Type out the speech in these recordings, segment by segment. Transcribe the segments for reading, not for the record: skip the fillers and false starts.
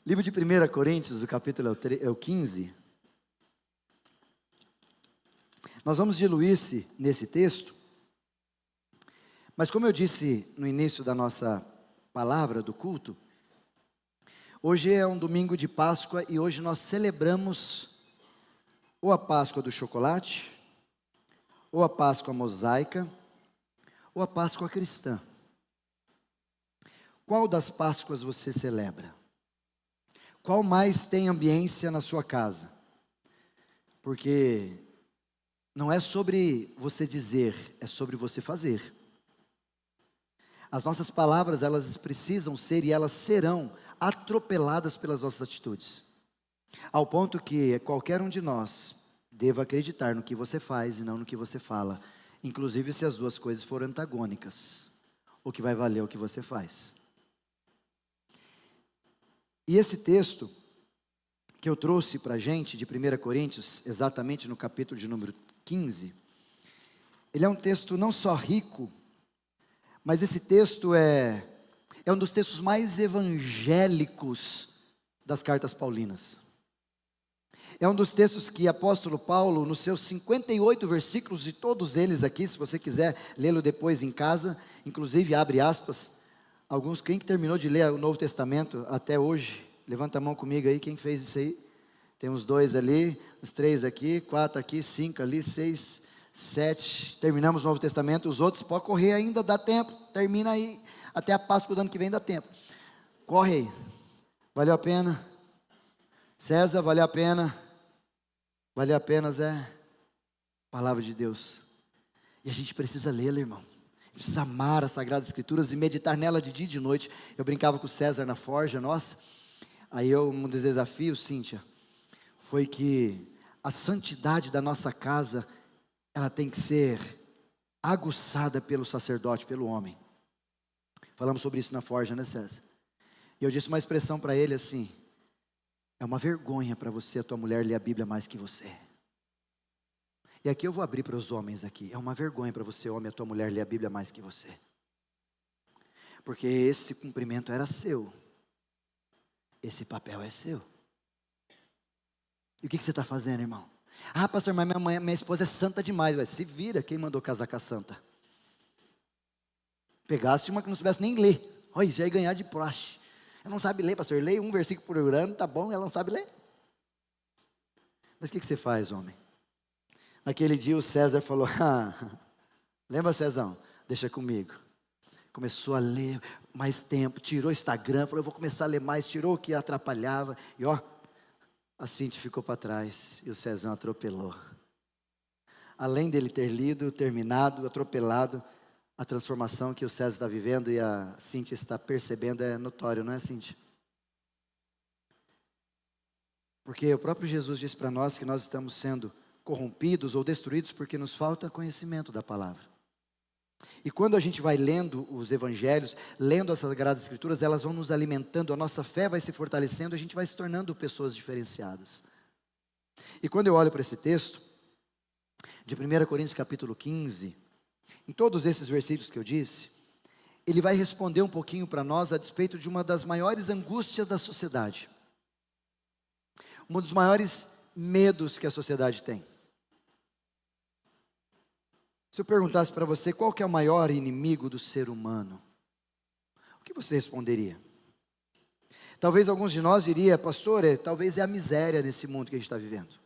Livro de 1 Coríntios, o capítulo é o 15. Nós vamos diluir-se nesse texto, mas como eu disse no início da nossa palavra do culto, hoje é um domingo de Páscoa e hoje nós celebramos ou a Páscoa do chocolate, ou a Páscoa mosaica, ou a Páscoa cristã. Qual das Páscoas você celebra? Qual mais tem ambiência na sua casa? Porque não é sobre você dizer, é sobre você fazer. As nossas palavras, elas precisam ser e elas serão atropeladas pelas nossas atitudes. Ao ponto que qualquer um de nós deva acreditar no que você faz e não no que você fala. Inclusive se as duas coisas forem antagônicas. O que vai valer é o que você faz. E esse texto que eu trouxe para a gente, de 1 Coríntios, exatamente no capítulo de número 15, ele é um texto não só rico, mas esse texto é um dos textos mais evangélicos das cartas paulinas. É um dos textos que o apóstolo Paulo, nos seus 58 versículos, e todos eles aqui, se você quiser lê-lo depois em casa, inclusive abre aspas, quem que terminou de ler o Novo Testamento até hoje? Levanta a mão comigo aí, quem fez isso aí? Tem uns 2 ali, uns 3 aqui, 4 aqui, 5 ali, 6, 7. Terminamos o Novo Testamento. Os outros, pode correr ainda, dá tempo. Termina aí, até a Páscoa do ano que vem dá tempo. Corre aí. Valeu a pena? César, valeu a pena? Valeu a pena, Zé? Palavra de Deus. E a gente precisa lê-la, irmão. Precisa amar as Sagradas Escrituras e meditar nela de dia e de noite. Eu brincava com o César na forja, nossa. Aí um dos desafios, Cíntia, foi que a santidade da nossa casa, ela tem que ser aguçada pelo sacerdote, pelo homem. Falamos sobre isso na forja, né, César? E eu disse uma expressão para ele assim: é uma vergonha para você, a tua mulher ler a Bíblia mais que você. E aqui eu vou abrir para os homens aqui. É uma vergonha para você, homem, a tua mulher ler a Bíblia mais que você. Porque esse cumprimento era seu. Esse papel é seu. E o que você está fazendo, irmão? Ah, pastor, mas minha esposa é santa demais. Ué, se vira, quem mandou casar com a santa? Pegasse uma que não soubesse nem ler. Olha, já ia ganhar de praxe. Ela não sabe ler, pastor. Leia um versículo por ano, tá bom, ela não sabe ler. Mas o que você faz, homem? Naquele dia o César falou, lembra, Cezão? Deixa comigo. Começou a ler mais tempo, tirou o Instagram, falou, eu vou começar a ler mais, tirou o que atrapalhava, e ó, a Cintia ficou para trás, e o Cezão atropelou. Além dele ter lido, terminado, atropelado, a transformação que o César está vivendo e a Cintia está percebendo é notório, não é, Cintia? Porque o próprio Jesus disse para nós que nós estamos sendo corrompidos ou destruídos porque nos falta conhecimento da palavra. E quando a gente vai lendo os evangelhos, lendo as Sagradas Escrituras, elas vão nos alimentando, a nossa fé vai se fortalecendo, a gente vai se tornando pessoas diferenciadas. E quando eu olho para esse texto, de 1 Coríntios capítulo 15, em todos esses versículos que eu disse, ele vai responder um pouquinho para nós a despeito de uma das maiores angústias da sociedade. Um dos maiores medos que a sociedade tem. Se eu perguntasse para você qual que é o maior inimigo do ser humano, o que você responderia? Talvez alguns de nós diriam, pastor, talvez é a miséria nesse mundo que a gente está vivendo.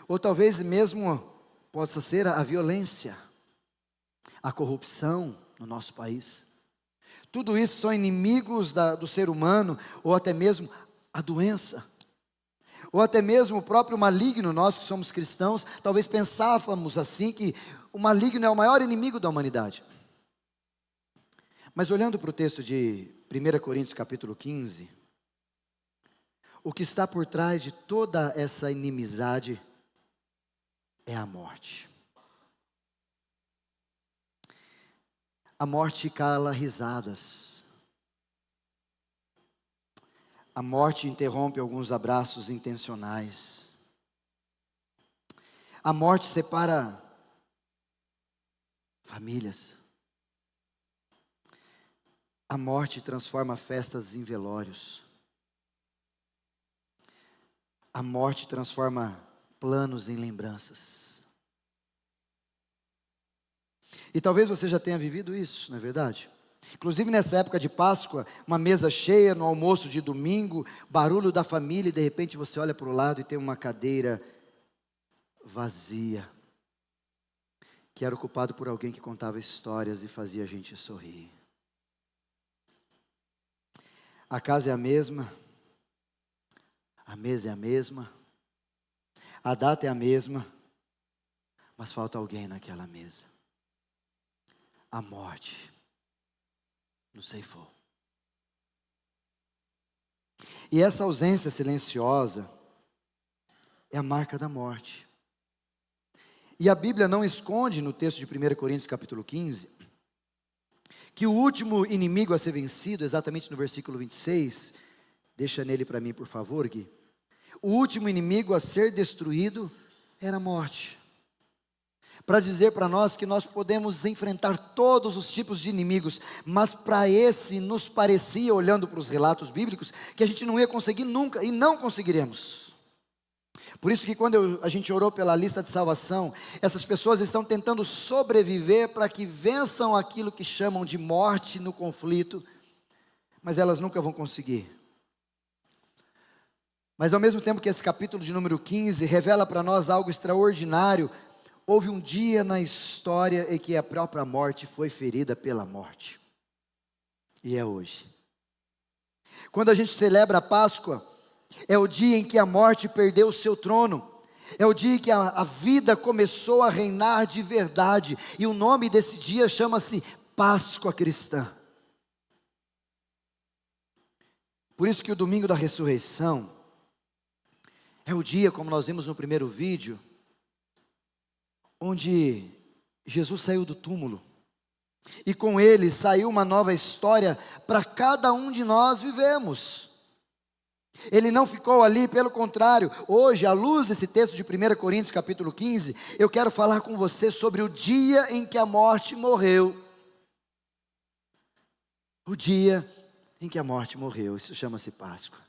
Ou talvez mesmo possa ser a violência, a corrupção no nosso país. Tudo isso são inimigos do ser humano, ou até mesmo a doença. Ou até mesmo o próprio maligno, nós que somos cristãos, talvez pensávamos assim que o maligno é o maior inimigo da humanidade. Mas olhando para o texto de 1 Coríntios capítulo 15, o que está por trás de toda essa inimizade é a morte. A morte cala risadas. A morte interrompe alguns abraços intencionais. A morte separa famílias. A morte transforma festas em velórios. A morte transforma planos em lembranças. E talvez você já tenha vivido isso, não é verdade? Inclusive nessa época de Páscoa, uma mesa cheia no almoço de domingo, barulho da família e de repente você olha para o lado e tem uma cadeira vazia, que era ocupado por alguém que contava histórias e fazia a gente sorrir. A casa é a mesma, a mesa é a mesma, a data é a mesma, mas falta alguém naquela mesa. A morte nos ceifou. E essa ausência silenciosa é a marca da morte. E a Bíblia não esconde no texto de 1 Coríntios capítulo 15, que o último inimigo a ser vencido, exatamente no versículo 26, deixa nele para mim por favor, Gui. O último inimigo a ser destruído era a morte. Para dizer para nós que nós podemos enfrentar todos os tipos de inimigos, mas para esse nos parecia, olhando para os relatos bíblicos, que a gente não ia conseguir nunca, e não conseguiremos. Por isso que quando a gente orou pela lista de salvação, essas pessoas estão tentando sobreviver para que vençam aquilo que chamam de morte no conflito, mas elas nunca vão conseguir. Mas ao mesmo tempo que esse capítulo de número 15 revela para nós algo extraordinário, houve um dia na história em que a própria morte foi ferida pela morte. E é hoje. Quando a gente celebra a Páscoa, é o dia em que a morte perdeu o seu trono. É o dia em que a vida começou a reinar de verdade. E o nome desse dia chama-se Páscoa Cristã. Por isso que o domingo da ressurreição é o dia, como nós vimos no primeiro vídeo, onde Jesus saiu do túmulo. E com ele saiu uma nova história para cada um de nós vivemos. Ele não ficou ali, pelo contrário, hoje, à luz desse texto de 1 Coríntios capítulo 15, eu quero falar com você sobre o dia em que a morte morreu. O dia em que a morte morreu, isso chama-se Páscoa.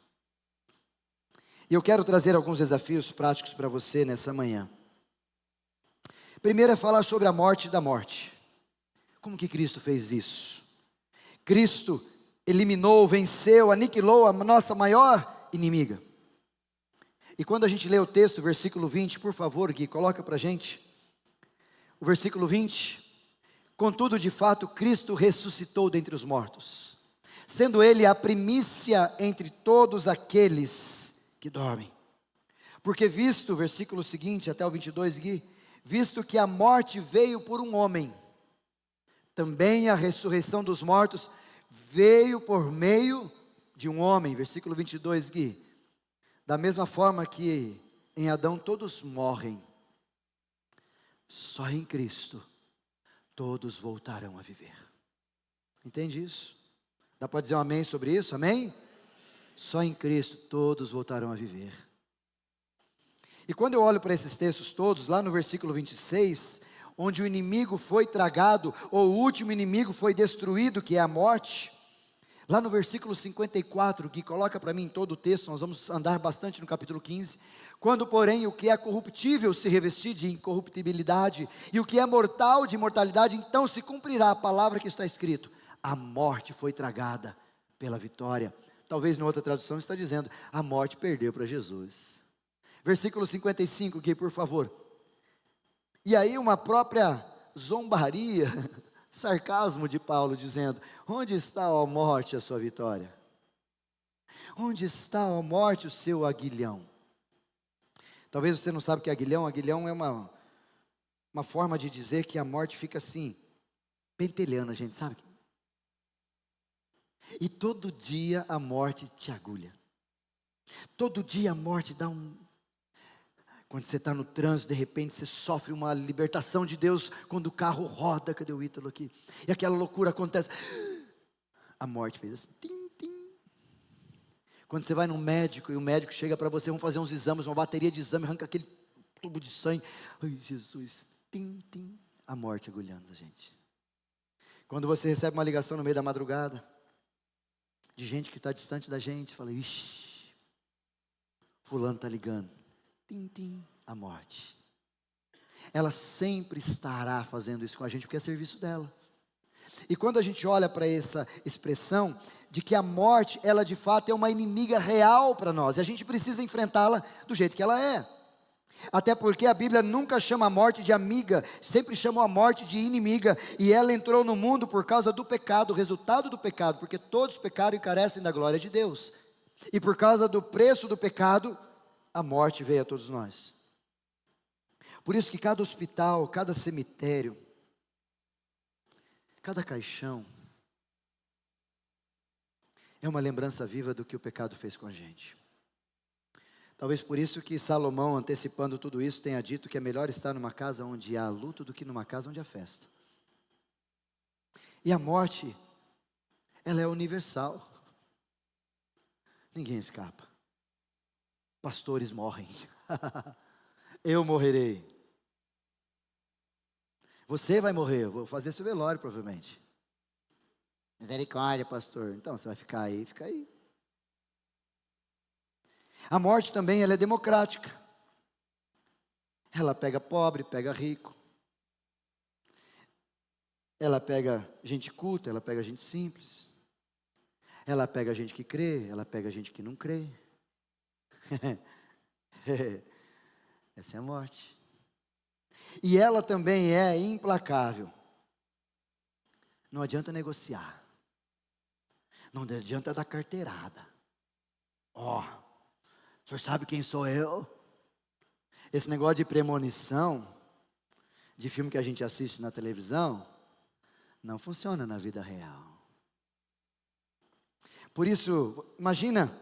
E eu quero trazer alguns desafios práticos para você nessa manhã. Primeiro é falar sobre a morte da morte. Como que Cristo fez isso? Cristo eliminou, venceu, aniquilou a nossa maior inimiga. E quando a gente lê o texto, versículo 20, por favor, Gui, coloca para a gente. O versículo 20. Contudo, de fato, Cristo ressuscitou dentre os mortos, sendo Ele a primícia entre todos aqueles que dormem. Porque visto, versículo seguinte, até o 22, Gui, visto que a morte veio por um homem, também a ressurreição dos mortos veio por meio de um homem. Versículo 22, Gui. Da mesma forma que em Adão todos morrem, só em Cristo todos voltarão a viver. Entende isso? Dá para dizer um amém sobre isso? Amém? Só em Cristo todos voltarão a viver. E quando eu olho para esses textos todos, lá no versículo 26, onde o inimigo foi tragado, ou o último inimigo foi destruído, que é a morte, lá no versículo 54, que coloca para mim todo o texto, nós vamos andar bastante no capítulo 15, quando porém o que é corruptível se revestir de incorruptibilidade, e o que é mortal de imortalidade, então se cumprirá a palavra que está escrito, a morte foi tragada pela vitória. Talvez em outra tradução está dizendo, a morte perdeu para Jesus. Versículo 55, Gui, por favor. E aí uma própria zombaria, sarcasmo de Paulo, dizendo, onde está, ó morte, a sua vitória? Onde está, ó morte, o seu aguilhão? Talvez você não saiba o que é aguilhão. Aguilhão é uma forma de dizer que a morte fica assim, pentelhando a gente, sabe? E todo dia a morte te agulha. Todo dia a morte dá um... Quando você está no trânsito, de repente você sofre uma libertação de Deus, quando o carro roda, cadê o Ítalo aqui? E aquela loucura acontece. A morte fez assim, tim, tim. Quando você vai num médico, e o médico chega para você, vamos fazer uns exames, uma bateria de exame, arranca aquele tubo de sangue. Ai, Jesus, tim, tim. A morte agulhando a gente. Quando você recebe uma ligação no meio da madrugada, de gente que está distante da gente, fala, ixi, fulano está ligando. Tim, tim, a morte. Ela sempre estará fazendo isso com a gente, porque é serviço dela. E quando a gente olha para essa expressão de que a morte, ela de fato é uma inimiga real para nós, e a gente precisa enfrentá-la do jeito que ela é. Até porque a Bíblia nunca chama a morte de amiga, sempre chama a morte de inimiga, e ela entrou no mundo por causa do pecado, o resultado do pecado, porque todos pecaram e carecem da glória de Deus. E por causa do preço do pecado, a morte veio a todos nós. Por isso que cada hospital, cada cemitério, cada caixão é uma lembrança viva do que o pecado fez com a gente. Talvez por isso que Salomão, antecipando tudo isso, tenha dito que é melhor estar numa casa onde há luto do que numa casa onde há festa. E a morte, ela é universal. Ninguém escapa. Pastores morrem. Eu morrerei. Você vai morrer, eu vou fazer seu velório provavelmente. Misericórdia, pastor. Então, você vai ficar aí, fica aí. A morte também, ela é democrática. Ela pega pobre, pega rico. Ela pega gente culta, ela pega gente simples. Ela pega gente que crê, ela pega gente que não crê. Essa é a morte. E ela também é implacável. Não adianta negociar. Não adianta dar carteirada. Ó, o senhor sabe quem sou eu? Esse negócio de premonição, de filme que a gente assiste na televisão, não funciona na vida real. Por isso, imagina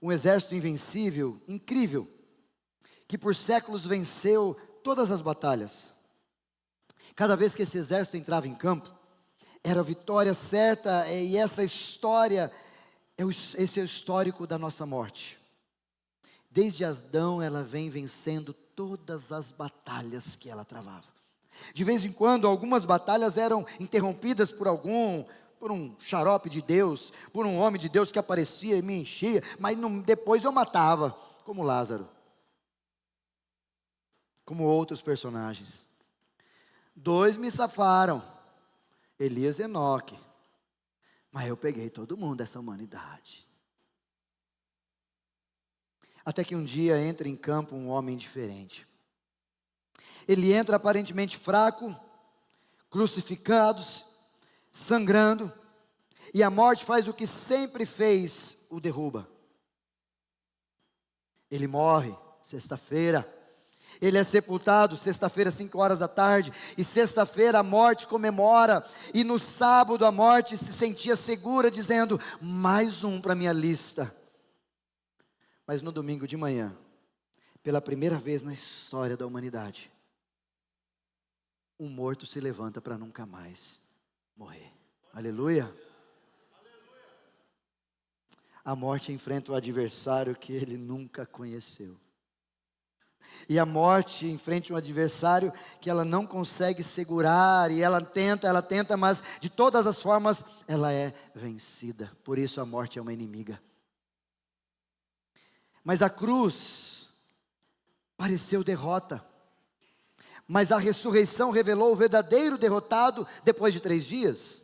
um exército invencível, incrível, que por séculos venceu todas as batalhas. Cada vez que esse exército entrava em campo, era a vitória certa, e essa história, esse é o histórico da nossa morte. Desde Adão, ela vem vencendo todas as batalhas que ela travava. De vez em quando, algumas batalhas eram interrompidas por um xarope de Deus, por um homem de Deus que aparecia e me enchia, mas depois eu matava, como Lázaro, como outros personagens. 2 me safaram, Elias e Enoque, mas eu peguei todo mundo dessa humanidade. Até que um dia entra em campo um homem diferente. Ele entra aparentemente fraco, crucificado, sangrando, e a morte faz o que sempre fez, o derruba. Ele morre, sexta-feira. Ele é sepultado, sexta-feira, 5 horas da tarde. E sexta-feira a morte comemora. E no sábado a morte se sentia segura, dizendo, mais um para minha lista. Mas no domingo de manhã, pela primeira vez na história da humanidade, um morto se levanta para nunca mais morrer. Aleluia. A morte enfrenta o adversário que ele nunca conheceu. E a morte enfrenta um adversário que ela não consegue segurar, e ela tenta, mas de todas as formas ela é vencida. Por isso a morte é uma inimiga. Mas a cruz pareceu derrota. Mas a ressurreição revelou o verdadeiro derrotado depois de 3 dias.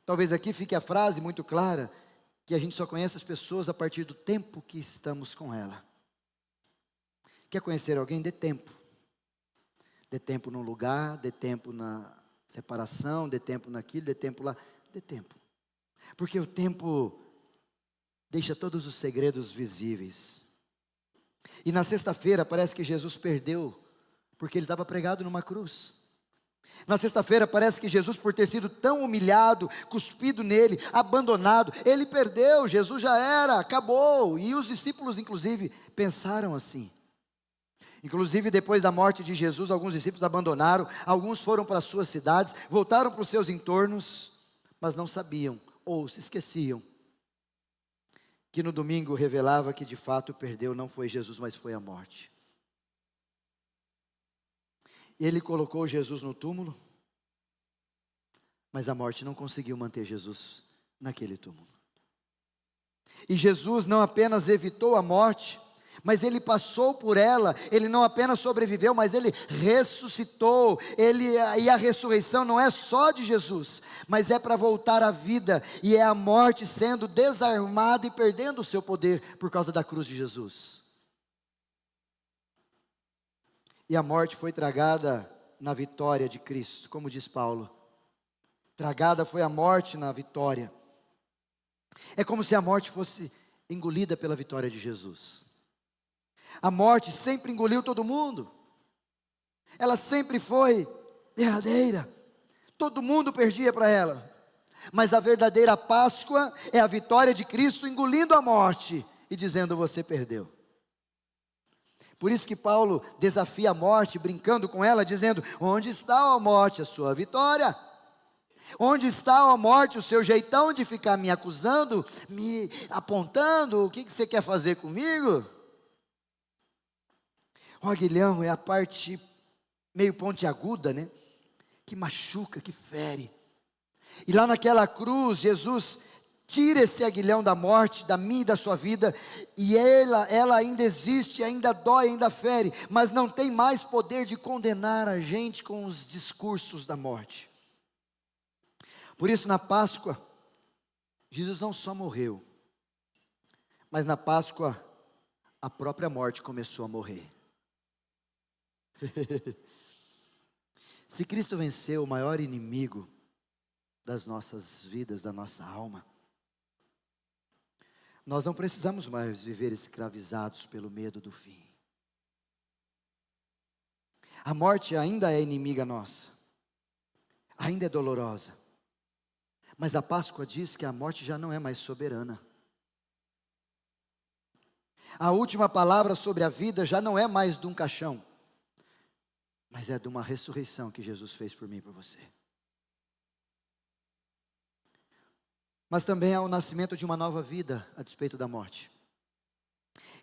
Talvez aqui fique a frase muito clara, que a gente só conhece as pessoas a partir do tempo que estamos com ela. Quer conhecer alguém? Dê tempo. Dê tempo num lugar, dê tempo na separação, dê tempo naquilo, dê tempo lá. Dê tempo. Porque o tempo deixa todos os segredos visíveis. E na sexta-feira parece que Jesus perdeu, porque ele estava pregado numa cruz. Na sexta-feira parece que Jesus, por ter sido tão humilhado, cuspido nele, abandonado, ele perdeu, Jesus já era, acabou. E os discípulos inclusive pensaram assim. Inclusive depois da morte de Jesus, alguns discípulos abandonaram, alguns foram para as suas cidades, voltaram para os seus entornos, mas não sabiam, ou se esqueciam, que no domingo revelava que de fato perdeu não foi Jesus, mas foi a morte. Ele colocou Jesus no túmulo, mas a morte não conseguiu manter Jesus naquele túmulo. E Jesus não apenas evitou a morte, mas ele passou por ela. Ele não apenas sobreviveu, mas ele ressuscitou. E a ressurreição não é só de Jesus, mas é para voltar à vida, e é a morte sendo desarmada e perdendo o seu poder por causa da cruz de Jesus. E a morte foi tragada na vitória de Cristo, como diz Paulo. Tragada foi a morte na vitória. É como se a morte fosse engolida pela vitória de Jesus. A morte sempre engoliu todo mundo. Ela sempre foi derradeira. Todo mundo perdia para ela. Mas a verdadeira Páscoa é a vitória de Cristo engolindo a morte e dizendo: você perdeu. Por isso que Paulo desafia a morte, brincando com ela, dizendo: onde está, ó morte, a sua vitória? Onde está, ó morte, o seu jeitão de ficar me acusando, me apontando? O que você quer fazer comigo? O aguilhão é a parte meio pontiaguda, né? Que machuca, que fere. E lá naquela cruz, Jesus tira esse aguilhão da morte, da minha e da sua vida, e ela ainda existe, ainda dói, ainda fere, mas não tem mais poder de condenar a gente com os discursos da morte. Por isso, na Páscoa, Jesus não só morreu, mas na Páscoa, a própria morte começou a morrer. Se Cristo venceu o maior inimigo das nossas vidas, da nossa alma, nós não precisamos mais viver escravizados pelo medo do fim. A morte ainda é inimiga nossa, ainda é dolorosa, mas a Páscoa diz que a morte já não é mais soberana. A última palavra sobre a vida já não é mais de um caixão, mas é de uma ressurreição que Jesus fez por mim e por você. Mas também há o nascimento de uma nova vida a despeito da morte.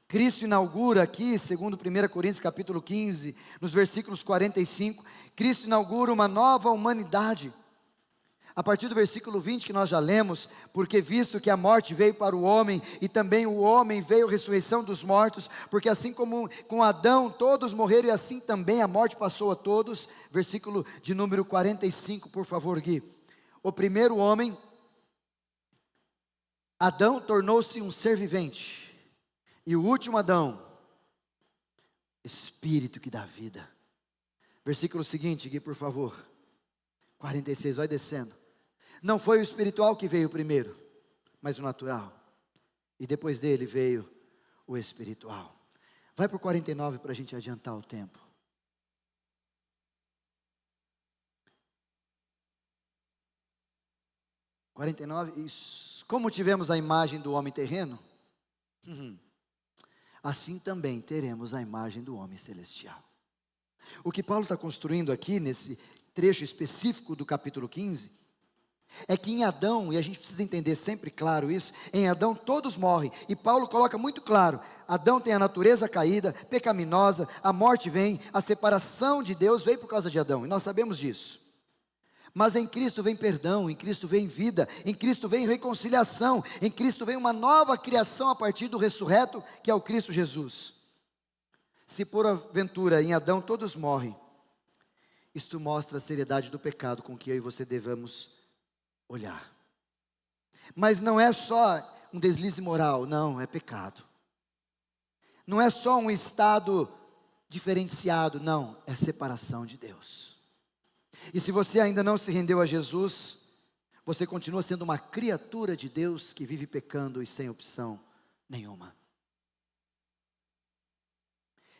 Cristo inaugura aqui, segundo 1 Coríntios capítulo 15, nos versículos 45, Cristo inaugura uma nova humanidade. A partir do versículo 20 que nós já lemos: porque visto que a morte veio para o homem, e também o homem veio a ressurreição dos mortos, porque assim como com Adão todos morreram, e assim também a morte passou a todos. Versículo de número 45, por favor, Gui. O primeiro homem, Adão, tornou-se um ser vivente, e o último Adão, espírito que dá vida. Versículo seguinte, Gui, por favor. 46, vai descendo. Não foi o espiritual que veio primeiro, mas o natural. E depois dele veio o espiritual. Vai para o 49 para a gente adiantar o tempo. Isso. Como tivemos a imagem do homem terreno, assim também teremos a imagem do homem celestial. O que Paulo está construindo aqui, nesse trecho específico do capítulo 15, é que em Adão, e a gente precisa entender sempre claro isso, em Adão todos morrem, e Paulo coloca muito claro: Adão tem a natureza caída, pecaminosa, a morte vem, a separação de Deus veio por causa de Adão, e nós sabemos disso. Mas em Cristo vem perdão, em Cristo vem vida, em Cristo vem reconciliação, em Cristo vem uma nova criação a partir do ressurreto, que é o Cristo Jesus. Se porventura em Adão todos morrem, isto mostra a seriedade do pecado com que eu e você devemos olhar. Mas não é só um deslize moral, não, é pecado. Não é só um estado diferenciado, não, é separação de Deus. E se você ainda não se rendeu a Jesus, você continua sendo uma criatura de Deus que vive pecando e sem opção nenhuma.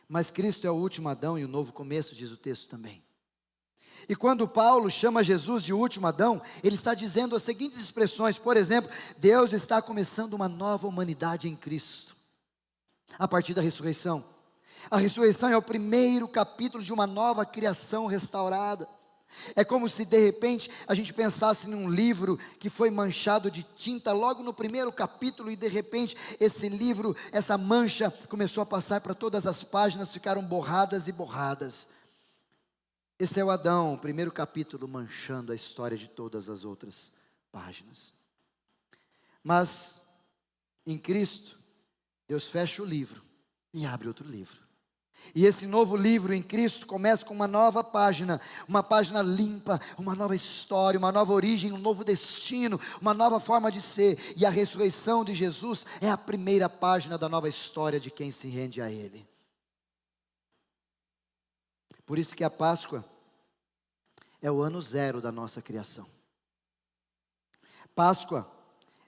Mas Cristo é o último Adão e o novo começo, diz o texto também. E quando Paulo chama Jesus de último Adão, ele está dizendo as seguintes expressões. Por exemplo, Deus está começando uma nova humanidade em Cristo, a partir da ressurreição. A ressurreição é o primeiro capítulo de uma nova criação restaurada. É como se de repente a gente pensasse num livro que foi manchado de tinta logo no primeiro capítulo, e de repente esse livro, essa mancha começou a passar para todas as páginas, ficaram borradas e borradas. Esse é o Adão, o primeiro capítulo, manchando a história de todas as outras páginas. Mas Em Cristo, Deus fecha o livro e abre outro livro. E esse novo livro em Cristo começa com uma página limpa, uma nova história, uma nova origem, um novo destino, uma nova forma de ser. E a ressurreição de Jesus é a primeira página da nova história de quem se rende a Ele. Por isso que a Páscoa é o ano zero da nossa criação. Páscoa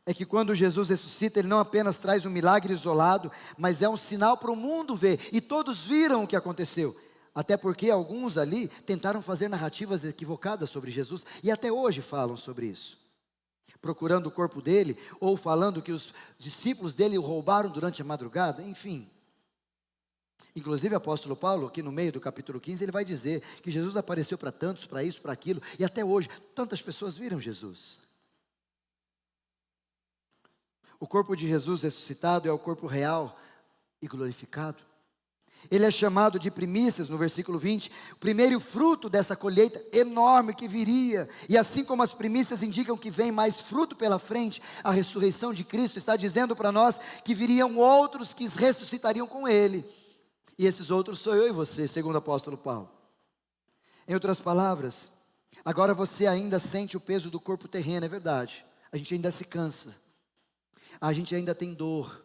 é que quando Jesus ressuscita, Ele não apenas traz um milagre isolado, mas é um sinal para o mundo ver, e todos viram o que aconteceu, até porque alguns ali tentaram fazer narrativas equivocadas sobre Jesus, e até hoje falam sobre isso, procurando o corpo dele, ou falando que os discípulos dele o roubaram durante a madrugada, enfim. Inclusive o apóstolo Paulo, aqui no meio do capítulo 15, ele vai dizer que Jesus apareceu para tantos, para isso, para aquilo, e até hoje, tantas pessoas viram Jesus. O corpo de Jesus ressuscitado é o corpo real e glorificado. Ele é chamado de primícias, no versículo 20, o primeiro fruto dessa colheita enorme que viria. E assim como as primícias indicam que vem mais fruto pela frente, a ressurreição de Cristo está dizendo para nós que viriam outros que ressuscitariam com Ele. E esses outros sou eu e você, segundo o apóstolo Paulo. Em outras palavras, agora você ainda sente o peso do corpo terreno, é verdade. A gente ainda se cansa. A gente ainda tem dor.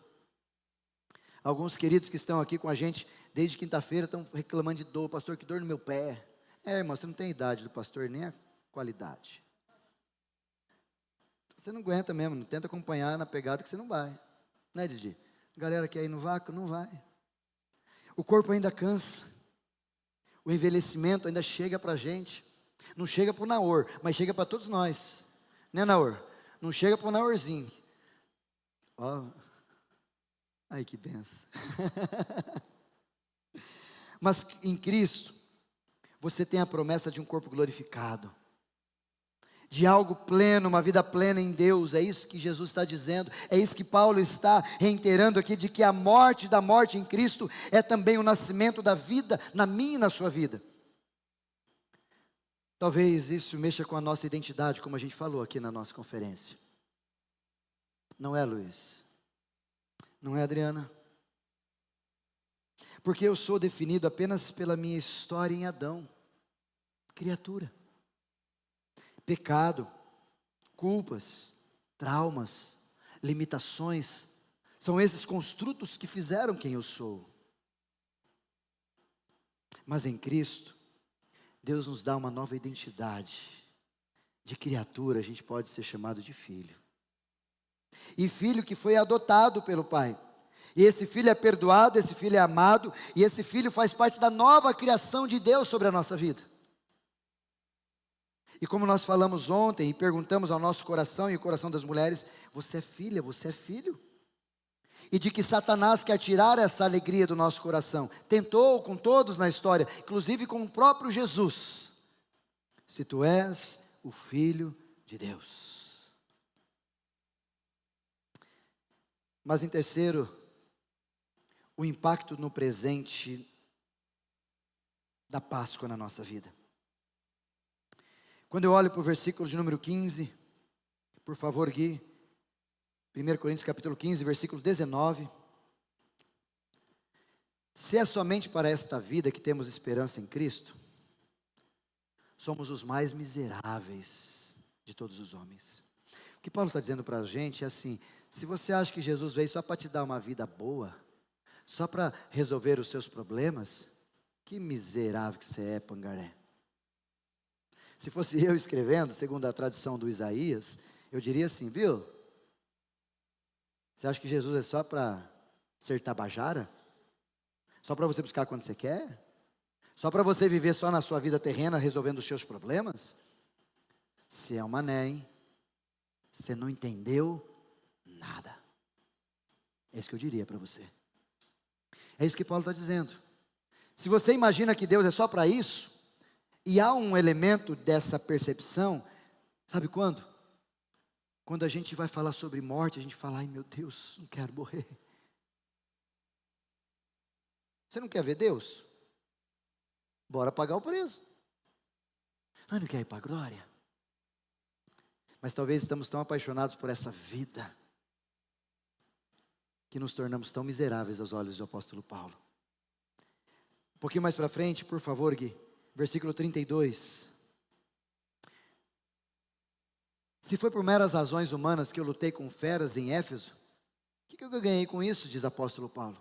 Alguns queridos que estão aqui com a gente desde quinta-feira estão reclamando de dor. Pastor, que dor no meu pé. Irmão, você não tem a idade do pastor, nem a qualidade. Você não aguenta mesmo, não tenta acompanhar na pegada que você não vai. Né, Didi? Galera que é aí no vácuo, não vai. O corpo ainda cansa. O envelhecimento ainda chega para a gente. Não chega para o Naor, mas chega para todos nós. Né, Naor? Não chega para o Naorzinho. Ó, ai que benção. Mas em Cristo, você tem a promessa de um corpo glorificado, de algo pleno, uma vida plena em Deus. É isso que Jesus está dizendo, é isso que Paulo está reiterando aqui, de que a morte da morte em Cristo é também o nascimento da vida na minha e na sua vida. Talvez isso mexa com a nossa identidade, como a gente falou aqui na nossa conferência. Não é, Luiz? Não é, Adriana? Porque eu sou definido apenas pela minha história em Adão, criatura. Pecado, culpas, traumas, limitações, são esses construtos que fizeram quem eu sou. Mas em Cristo, Deus nos dá uma nova identidade. De criatura, a gente pode ser chamado de filho. E filho que foi adotado pelo Pai. E esse filho é perdoado, esse filho é amado, e esse filho faz parte da nova criação de Deus sobre a nossa vida. E como nós falamos ontem e perguntamos ao nosso coração e ao coração das mulheres, você é filha, você é filho? E de que Satanás quer tirar essa alegria do nosso coração. Tentou com todos na história, inclusive com o próprio Jesus. Se tu és o filho de Deus. Mas em terceiro, o impacto no presente da Páscoa na nossa vida. Quando eu olho para o versículo de número 15, por favor, Gui, 1 Coríntios capítulo 15, versículo 19. Se é somente para esta vida que temos esperança em Cristo, somos os mais miseráveis de todos os homens. O que Paulo está dizendo para a gente é assim: se você acha que Jesus veio só para te dar uma vida boa, só para resolver os seus problemas, que miserável que você é, pangaré. Se fosse eu escrevendo, segundo a tradição do Isaías, eu diria assim, viu? Você acha que Jesus é só para ser tabajara? Só para você buscar quando você quer? Só para você viver só na sua vida terrena, resolvendo os seus problemas? Você é um mané, hein? Você não entendeu nada. É isso que eu diria para você. É isso que Paulo está dizendo. Se você imagina que Deus é só para isso, e há um elemento dessa percepção, sabe quando? Quando a gente vai falar sobre morte, a gente fala, ai meu Deus, não quero morrer. Você não quer ver Deus? Bora pagar o preço. Mas não quer ir para a glória? Mas talvez estamos tão apaixonados por essa vida, que nos tornamos tão miseráveis aos olhos do apóstolo Paulo. Um pouquinho mais para frente, por favor, Gui. Versículo 32. Se foi por meras razões humanas que eu lutei com feras em Éfeso, o que eu ganhei com isso, diz o apóstolo Paulo?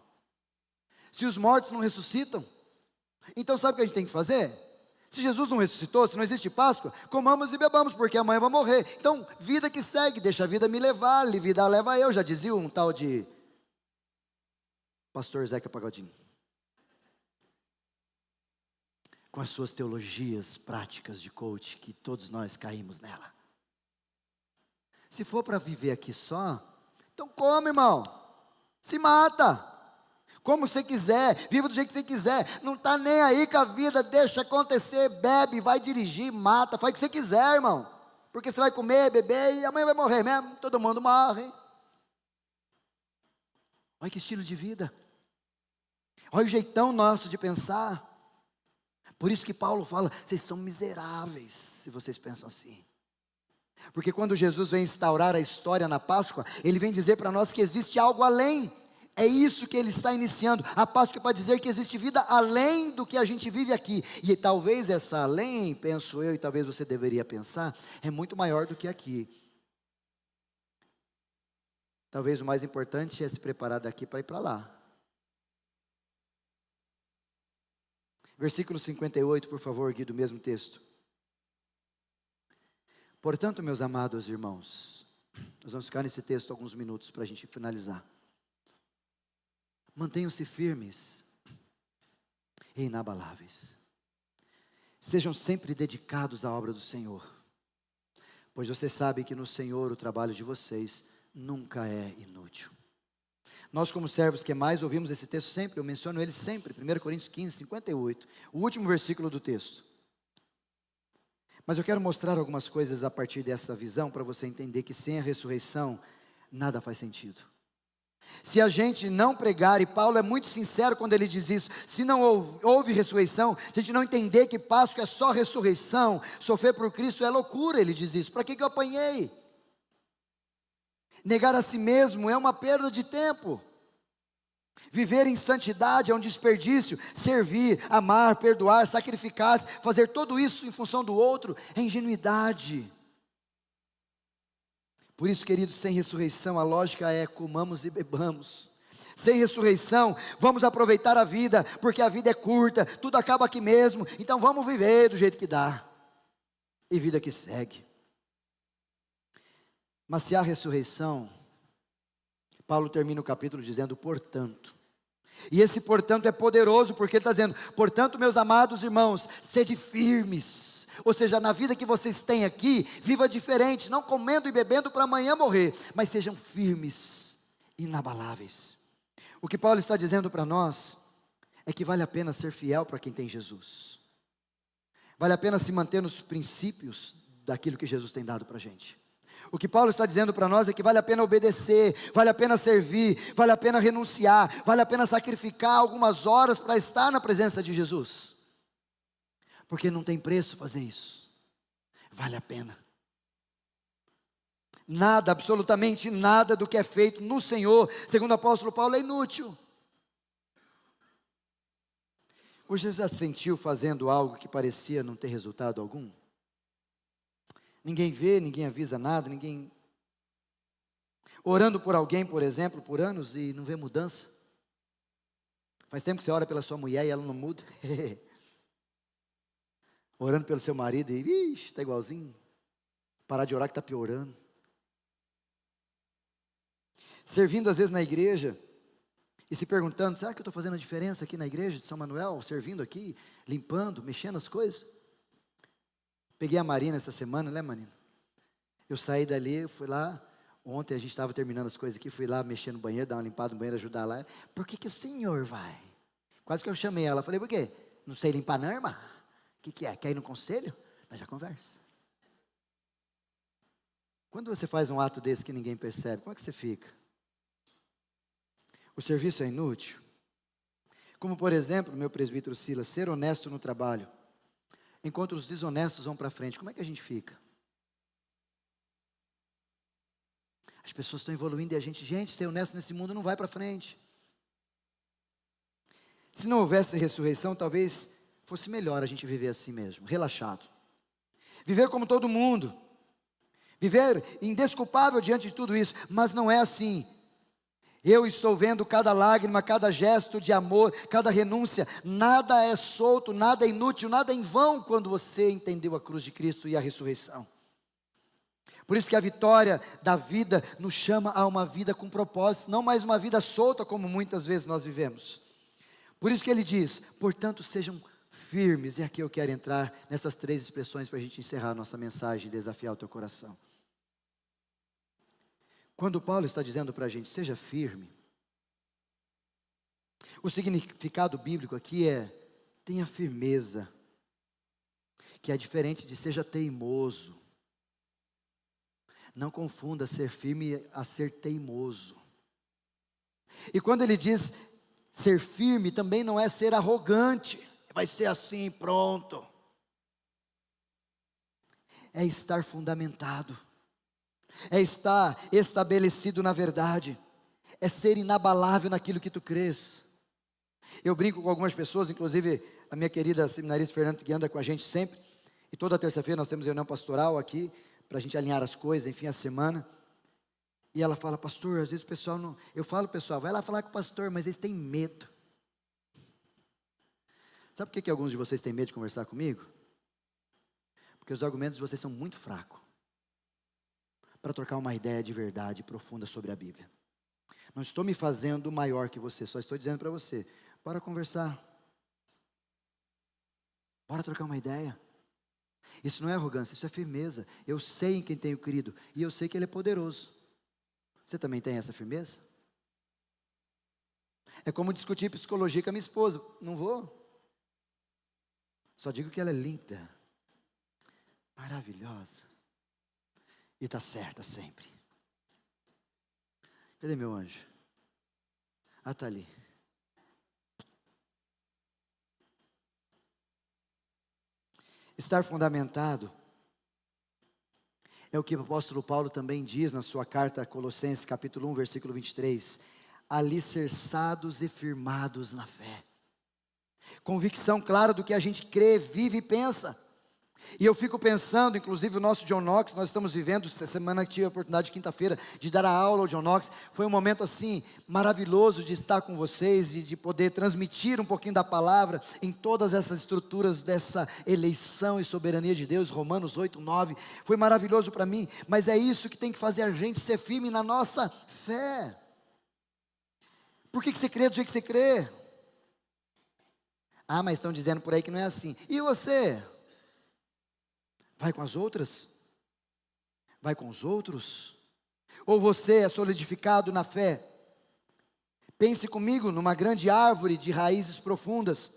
Se os mortos não ressuscitam, então sabe o que a gente tem que fazer? Se Jesus não ressuscitou, se não existe Páscoa, comamos e bebamos, porque amanhã vai morrer. Então, vida que segue, deixa a vida me levar, vida leva eu, já dizia um tal de pastor Zeca Pagodinho. Com as suas teologias práticas de coach, que todos nós caímos nela. Se for para viver aqui só, então come, irmão. Se mata. Como você quiser, viva do jeito que você quiser. Não está nem aí com a vida, deixa acontecer, bebe, vai dirigir, mata, faz o que você quiser, irmão. Porque você vai comer, beber e amanhã vai morrer mesmo. Todo mundo morre. Olha que estilo de vida. Olha o jeitão nosso de pensar. Por isso que Paulo fala, vocês são miseráveis, se vocês pensam assim. Porque quando Jesus vem instaurar a história na Páscoa, Ele vem dizer para nós que existe algo além. É isso que Ele está iniciando. A Páscoa é para dizer que existe vida além do que a gente vive aqui. E talvez essa além, penso eu, e talvez você deveria pensar, é muito maior do que aqui. Talvez o mais importante é se preparar daqui para ir para lá. Versículo 58, por favor, Gui, do mesmo texto. Portanto, meus amados irmãos, nós vamos ficar nesse texto alguns minutos para a gente finalizar. Mantenham-se firmes e inabaláveis. Sejam sempre dedicados à obra do Senhor, pois você sabe que no Senhor o trabalho de vocês nunca é inútil. Nós como servos que mais ouvimos esse texto sempre, eu menciono ele sempre, 1 Coríntios 15, 58, o último versículo do texto. Mas eu quero mostrar algumas coisas a partir dessa visão, para você entender que sem a ressurreição, nada faz sentido. Se a gente não pregar, e Paulo é muito sincero quando ele diz isso, se não houve ressurreição, se a gente não entender que Páscoa é só ressurreição, sofrer por Cristo é loucura, ele diz isso. Para que eu apanhei? Negar a si mesmo é uma perda de tempo. Viver em santidade é um desperdício. Servir, amar, perdoar, sacrificar-se, fazer tudo isso em função do outro é ingenuidade. Por isso, queridos, sem ressurreição a lógica é comamos e bebamos. Sem ressurreição, vamos aproveitar a vida, porque a vida é curta, tudo acaba aqui mesmo, então vamos viver do jeito que dá. E vida que segue. Mas se há ressurreição, Paulo termina o capítulo dizendo, portanto. E esse portanto é poderoso, porque ele está dizendo, portanto, meus amados irmãos, sede firmes. Ou seja, na vida que vocês têm aqui, viva diferente, não comendo e bebendo para amanhã morrer, mas sejam firmes, inabaláveis. O que Paulo está dizendo para nós, é que vale a pena ser fiel para quem tem Jesus. Vale a pena se manter nos princípios daquilo que Jesus tem dado para a gente. O que Paulo está dizendo para nós é que vale a pena obedecer, vale a pena servir, vale a pena renunciar, vale a pena sacrificar algumas horas para estar na presença de Jesus. Porque não tem preço fazer isso. Vale a pena. Nada, absolutamente nada do que é feito no Senhor, segundo o apóstolo Paulo, é inútil. Você já se sentiu fazendo algo que parecia não ter resultado algum? Ninguém vê, ninguém avisa nada, ninguém... Orando por alguém, por exemplo, por anos e não vê mudança. Faz tempo que você ora pela sua mulher e ela não muda. Orando pelo seu marido e, está igualzinho. Parar de orar que está piorando. Servindo às vezes na igreja e se perguntando, será que eu estou fazendo a diferença aqui na igreja de São Manuel? Servindo aqui, limpando, mexendo as coisas? Peguei a Marina essa semana, né, Marina? Eu saí dali, fui lá. Ontem a gente estava terminando as coisas aqui, fui lá mexer no banheiro, dar uma limpada no banheiro, ajudar lá. Por que o senhor vai? Quase que eu chamei ela. Falei, por quê? Não sei limpar não, irmã? O que é? Quer ir no conselho? Nós já conversa. Quando você faz um ato desse que ninguém percebe, como é que você fica? O serviço é inútil? Como, por exemplo, meu presbítero Silas, ser honesto no trabalho. Enquanto os desonestos vão para frente, como é que a gente fica? As pessoas estão evoluindo e a gente, ser honesto nesse mundo não vai para frente. Se não houvesse ressurreição, talvez fosse melhor a gente viver assim mesmo, relaxado. Viver como todo mundo. Viver indesculpável diante de tudo isso, mas não é assim. Eu estou vendo cada lágrima, cada gesto de amor, cada renúncia. Nada é solto, nada é inútil, nada é em vão quando você entendeu a cruz de Cristo e a ressurreição. Por isso que a vitória da vida nos chama a uma vida com propósito, não mais uma vida solta como muitas vezes nós vivemos. Por isso que ele diz, portanto sejam firmes, e aqui eu quero entrar nessas 3 expressões para a gente encerrar a nossa mensagem e desafiar o teu coração. Quando Paulo está dizendo para a gente, seja firme, o significado bíblico aqui é, tenha firmeza, que é diferente de seja teimoso. Não confunda ser firme a ser teimoso. E quando ele diz ser firme, também não é ser arrogante, vai ser assim, pronto. É estar fundamentado. É estar estabelecido na verdade, é ser inabalável naquilo que tu crês. Eu brinco com algumas pessoas, inclusive a minha querida seminarista Fernanda, que anda com a gente sempre, e toda terça-feira nós temos reunião pastoral aqui, para a gente alinhar as coisas, enfim, a semana, e ela fala, pastor, às vezes o pessoal não, eu falo, pessoal, vai lá falar com o pastor, mas eles têm medo. Sabe por que alguns de vocês têm medo de conversar comigo? Porque os argumentos de vocês são muito fracos para trocar uma ideia de verdade profunda sobre a Bíblia. Não estou me fazendo maior que você, só estou dizendo para você, bora conversar. Bora trocar uma ideia. Isso não é arrogância, isso é firmeza. Eu sei em quem tenho crido e eu sei que Ele é poderoso. Você também tem essa firmeza? É como discutir psicologia com a minha esposa. Não vou. Só digo que ela é linda, maravilhosa. E está certa sempre. Cadê meu anjo? Ah, está ali. Estar fundamentado é o que o apóstolo Paulo também diz na sua carta a Colossenses, capítulo 1, versículo 23. Alicerçados e firmados na fé. Convicção clara do que a gente crê, vive e pensa. E eu fico pensando, inclusive o nosso John Knox, nós estamos vivendo, essa semana que tive a oportunidade de quinta-feira de dar a aula ao John Knox, foi um momento assim, maravilhoso de estar com vocês e de poder transmitir um pouquinho da palavra em todas essas estruturas dessa eleição e soberania de Deus, Romanos 8, 9, foi maravilhoso para mim, mas é isso que tem que fazer a gente ser firme na nossa fé. Por que você crê do jeito que você crê? Ah, mas estão dizendo por aí que não é assim. E você? Vai com as outras? Vai com os outros? Ou você é solidificado na fé? Pense comigo numa grande árvore de raízes profundas.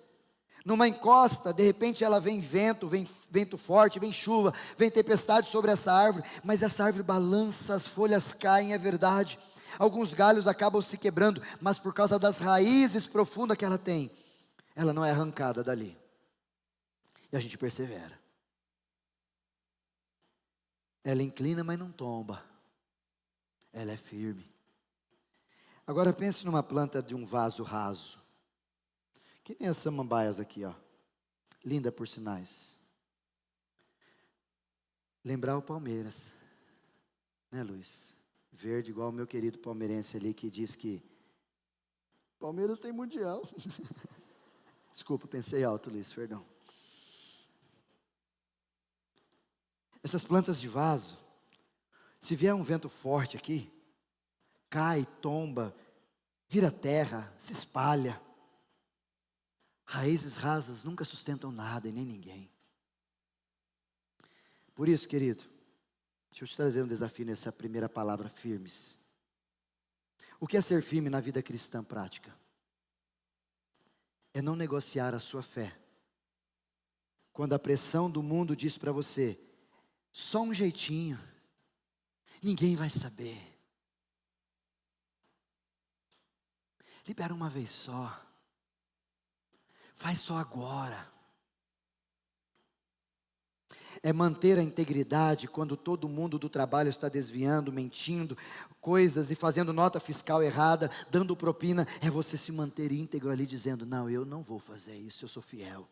Numa encosta, de repente ela vem vento forte, vem chuva, vem tempestade sobre essa árvore. Mas essa árvore balança, as folhas caem, é verdade. Alguns galhos acabam se quebrando, mas por causa das raízes profundas que ela tem, ela não é arrancada dali. E a gente persevera. Ela inclina, mas não tomba. Ela é firme. Agora pense numa planta de um vaso raso. Que nem as samambaias aqui, ó. Linda por sinais. Lembrar o Palmeiras. Né, Luiz? Verde igual o meu querido palmeirense ali que diz que Palmeiras tem mundial. Desculpa, pensei alto, Luiz, perdão. Essas plantas de vaso, se vier um vento forte aqui, cai, tomba, vira terra, se espalha. Raízes rasas nunca sustentam nada e nem ninguém. Por isso, querido, deixa eu te trazer um desafio nessa primeira palavra, firmes. O que é ser firme na vida cristã prática? É não negociar a sua fé. Quando a pressão do mundo diz para você, só um jeitinho, ninguém vai saber. Libera uma vez só. Faz só agora. é manter a integridade quando todo mundo do trabalho está desviando, mentindo, coisas e fazendo nota fiscal errada, dando propina. É você se manter íntegro ali dizendo: não, eu não vou fazer isso, eu sou fiel.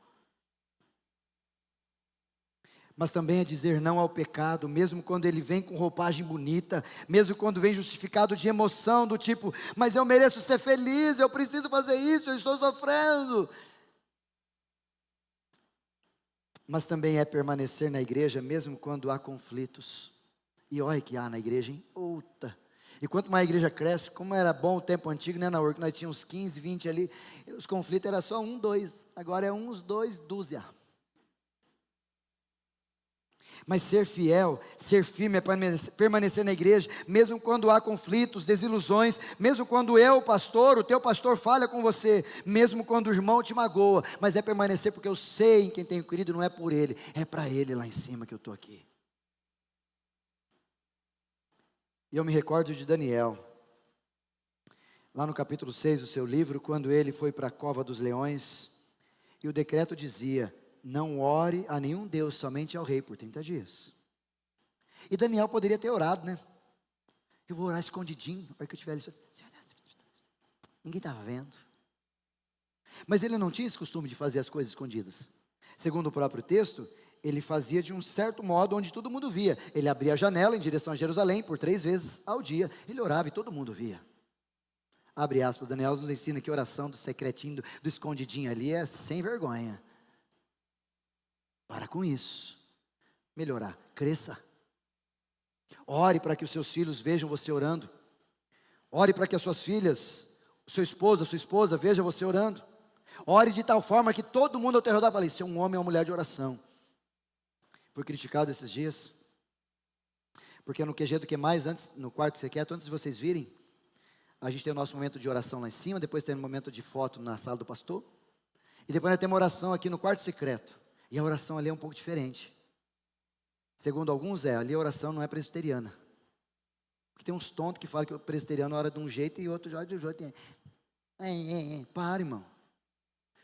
Mas também é dizer não ao pecado, mesmo quando ele vem com roupagem bonita, mesmo quando vem justificado de emoção, do tipo: mas eu mereço ser feliz, eu preciso fazer isso, eu estou sofrendo. Mas também é permanecer na igreja, mesmo quando há conflitos. E olha que há na igreja, hein? Outra. E quanto mais a igreja cresce, como era bom o tempo antigo, né, na hora que nós tínhamos 15, 20 ali, os conflitos era só um, dois, agora é uns, dois, dúzia. Mas ser fiel, ser firme é permanecer na igreja, mesmo quando há conflitos, desilusões, mesmo quando eu, pastor, o teu pastor falha com você, mesmo quando o irmão te magoa, mas é permanecer porque eu sei em quem tenho querido, não é por ele, é para ele lá em cima que eu estou aqui. E eu me recordo de Daniel, lá no capítulo 6 do seu livro, quando ele foi para a cova dos leões, e o decreto dizia: não ore a nenhum Deus, somente ao rei por 30 dias. E Daniel poderia ter orado, né? Eu vou orar escondidinho, a hora que eu estiver ali, ninguém estava vendo. Mas ele não tinha esse costume de fazer as coisas escondidas. Segundo o próprio texto, ele fazia de um certo modo onde todo mundo via. Ele abria a janela em direção a Jerusalém por 3 vezes ao dia. Ele orava e todo mundo via. Abre aspas, Daniel nos ensina que oração do secretinho, do escondidinho ali é sem vergonha. Para com isso. Melhorar, cresça. Ore para que os seus filhos vejam você orando. Ore para que as suas filhas, o seu esposo, a sua esposa veja você orando. Ore de tal forma que todo mundo ao teu redor fale: isso é um homem ou uma mulher de oração. Fui criticado esses dias, porque no QG do que mais, antes, no quarto secreto, antes de vocês virem, a gente tem o nosso momento de oração lá em cima, depois tem o momento de foto na sala do pastor, e depois nós temos uma oração aqui no quarto secreto. E a oração ali é um pouco diferente. Segundo alguns, ali a oração não é presbiteriana. Porque tem uns tontos que falam que o presbiteriano ora de um jeito e outro já de outro jeito. Para, irmão.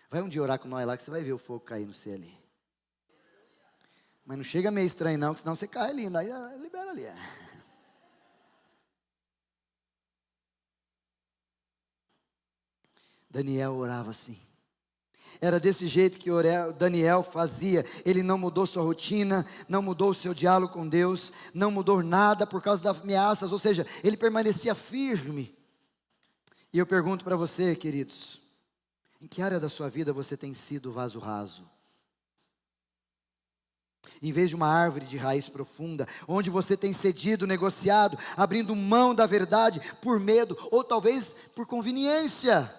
Vai um dia orar com nós lá que você vai ver o fogo cair no céu ali. Mas não chega meio estranho não, que senão você cai ali. Aí libera ali. Daniel orava assim. Era desse jeito que Daniel fazia. Ele não mudou sua rotina, não mudou o seu diálogo com Deus, não mudou nada por causa das ameaças, ou seja, ele permanecia firme. E eu pergunto para você, queridos, em que área da sua vida você tem sido vaso raso? Em vez de uma árvore de raiz profunda, onde você tem cedido, negociado, abrindo mão da verdade por medo, ou talvez por conveniência.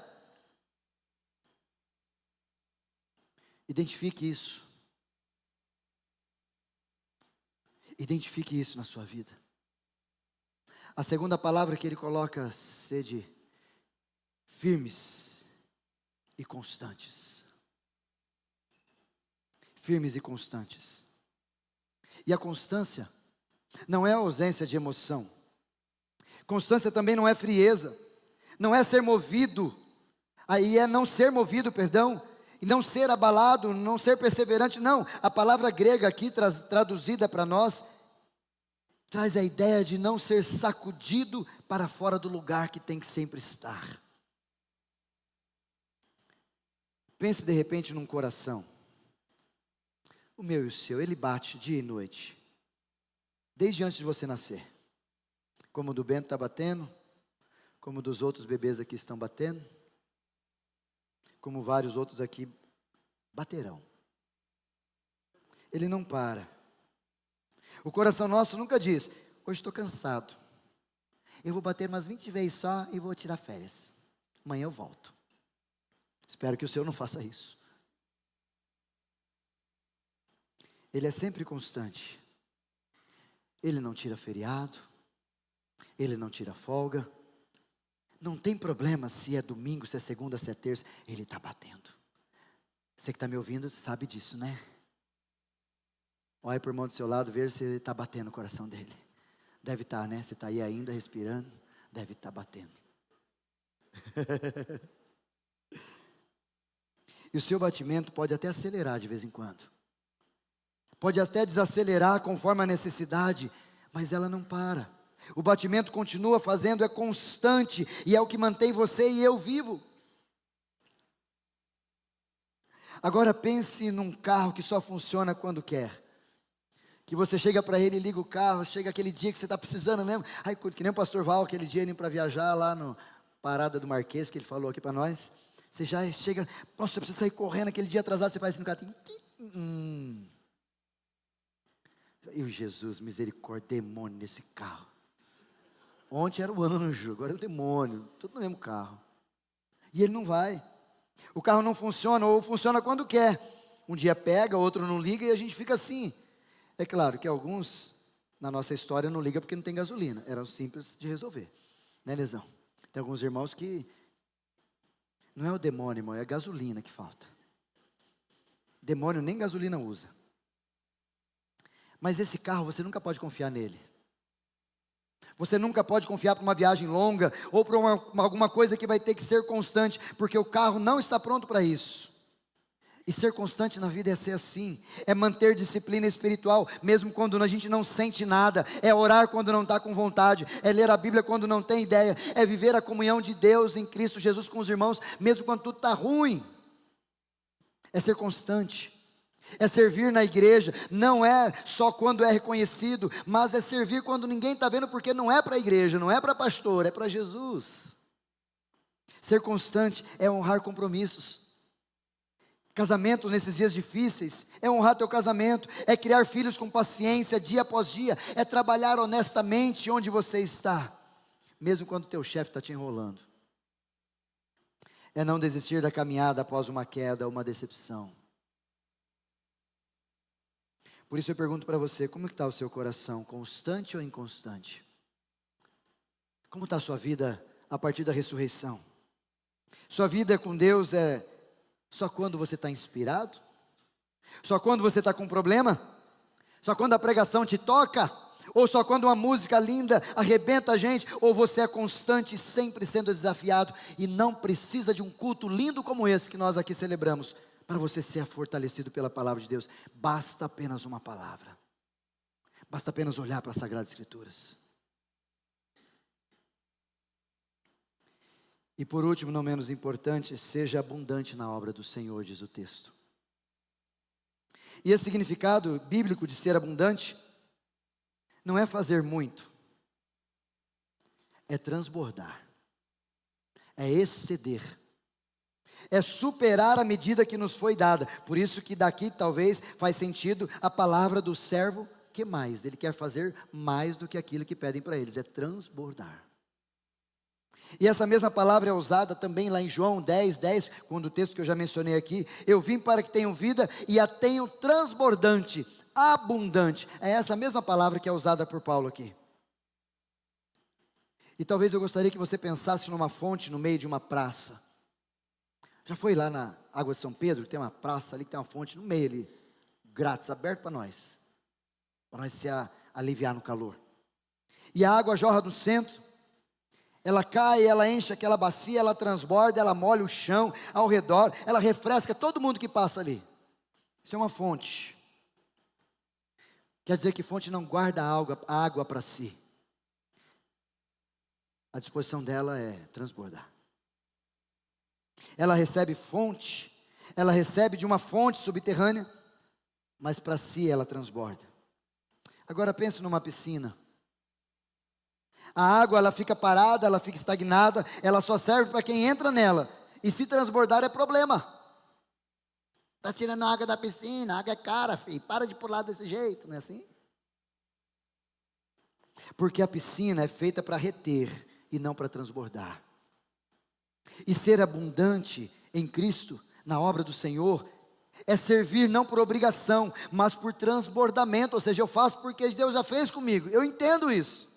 Identifique isso. Identifique isso na sua vida. A segunda palavra que ele coloca, sede firmes e constantes. Firmes e constantes. E a constância não é a ausência de emoção. Constância também não é frieza. Não é ser movido. Aí é não ser movido, perdão. E não ser abalado, não ser perseverante, não. A palavra grega aqui, traduzida para nós, traz a ideia de não ser sacudido para fora do lugar que tem que sempre estar. Pense de repente num coração. O meu e o seu, ele bate dia e noite. Desde antes de você nascer. Como o do Bento está batendo, como dos outros bebês aqui estão batendo, como vários outros aqui baterão. Ele não para. O coração nosso nunca diz: hoje estou cansado, eu vou bater umas 20 vezes só e vou tirar férias, amanhã eu volto. Espero que o seu não faça isso. Ele é sempre constante. Ele não tira feriado, ele não tira folga. Não tem problema se é domingo, se é segunda, se é terça, ele está batendo. Você que está me ouvindo sabe disso, né? Olha para o irmão do seu lado, veja se ele está batendo o coração dele. Deve estar, né? Você está aí ainda respirando, deve estar batendo. E o seu batimento pode até acelerar de vez em quando. pode até desacelerar conforme a necessidade, mas ela não para. O batimento continua fazendo, é constante, e é o que mantém você e eu vivo. Agora pense num carro que só funciona quando quer. Que você chega para ele e liga o carro, chega aquele dia que você está precisando mesmo. Ai, que nem o pastor Val, aquele dia indo para viajar lá no Parada do Marquês, que ele falou aqui para nós. Você já chega, nossa, você precisa sair correndo, aquele dia atrasado, você faz assim no carro. E o Jesus, misericórdia, demônio nesse carro. Ontem era o anjo, agora é o demônio, tudo no mesmo carro. E ele não vai. O carro não funciona, ou funciona quando quer. Um dia pega, outro não liga e a gente fica assim. É claro que alguns, na nossa história, não ligam porque não tem gasolina. Era simples de resolver. Né, Lesão? Tem alguns irmãos que não é o demônio, irmão, é a gasolina que falta. Demônio nem gasolina usa. Mas esse carro você nunca pode confiar nele. Você nunca pode confiar para uma viagem longa ou para alguma coisa que vai ter que ser constante, porque o carro não está pronto para isso. E ser constante na vida é ser assim, é manter disciplina espiritual, mesmo quando a gente não sente nada, é orar quando não está com vontade, é ler a Bíblia quando não tem ideia, é viver a comunhão de Deus em Cristo Jesus com os irmãos, mesmo quando tudo está ruim. É ser constante. É servir na igreja, não é só quando é reconhecido, mas é servir quando ninguém está vendo, porque não é para a igreja, não é para pastor, é para Jesus. Ser constante é honrar compromissos. Casamento nesses dias difíceis, é honrar teu casamento, é criar filhos com paciência dia após dia, é trabalhar honestamente onde você está, mesmo quando teu chefe está te enrolando. É não desistir da caminhada após uma queda ou uma decepção. Por isso eu pergunto para você, como está o seu coração, constante ou inconstante? Como está a sua vida a partir da ressurreição? Sua vida com Deus é só quando você está inspirado? Só quando você está com problema? Só quando a pregação te toca? Ou só quando uma música linda arrebenta a gente? Ou você é constante, sempre sendo desafiado e não precisa de um culto lindo como esse que nós aqui celebramos para você ser fortalecido pela palavra de Deus? Basta apenas uma palavra. Basta apenas olhar para as Sagradas Escrituras. E por último, não menos importante, seja abundante na obra do Senhor, diz o texto. E esse significado bíblico de ser abundante não é fazer muito, é transbordar, é exceder, é superar a medida que nos foi dada. Por isso que daqui talvez faz sentido a palavra do servo que mais, ele quer fazer mais do que aquilo que pedem para eles, é transbordar. E essa mesma palavra é usada também lá em João 10:10, quando o texto que eu já mencionei aqui, eu vim para que tenham vida e a tenham transbordante, abundante. É essa mesma palavra que é usada por Paulo aqui. E talvez eu gostaria que você pensasse numa fonte no meio de uma praça. Já foi lá na Água de São Pedro, que tem uma praça ali, que tem uma fonte no meio ali, grátis, aberto para nós se aliviar no calor. E a água jorra do centro, ela cai, ela enche aquela bacia, ela transborda, ela molha o chão ao redor, ela refresca todo mundo que passa ali. Isso é uma fonte. Quer dizer que fonte não guarda a água para si. A disposição dela é transbordar. Ela recebe fonte, ela recebe de uma fonte subterrânea, mas para si ela transborda. Agora pense numa piscina. A água, ela fica parada, ela fica estagnada, ela só serve para quem entra nela. E se transbordar é problema. Está tirando a água da piscina, a água é cara, filho, para de pular desse jeito, não é assim? Porque a piscina é feita para reter e não para transbordar. E ser abundante em Cristo, na obra do Senhor, é servir não por obrigação, mas por transbordamento. Ou seja, eu faço porque Deus já fez comigo, eu entendo isso.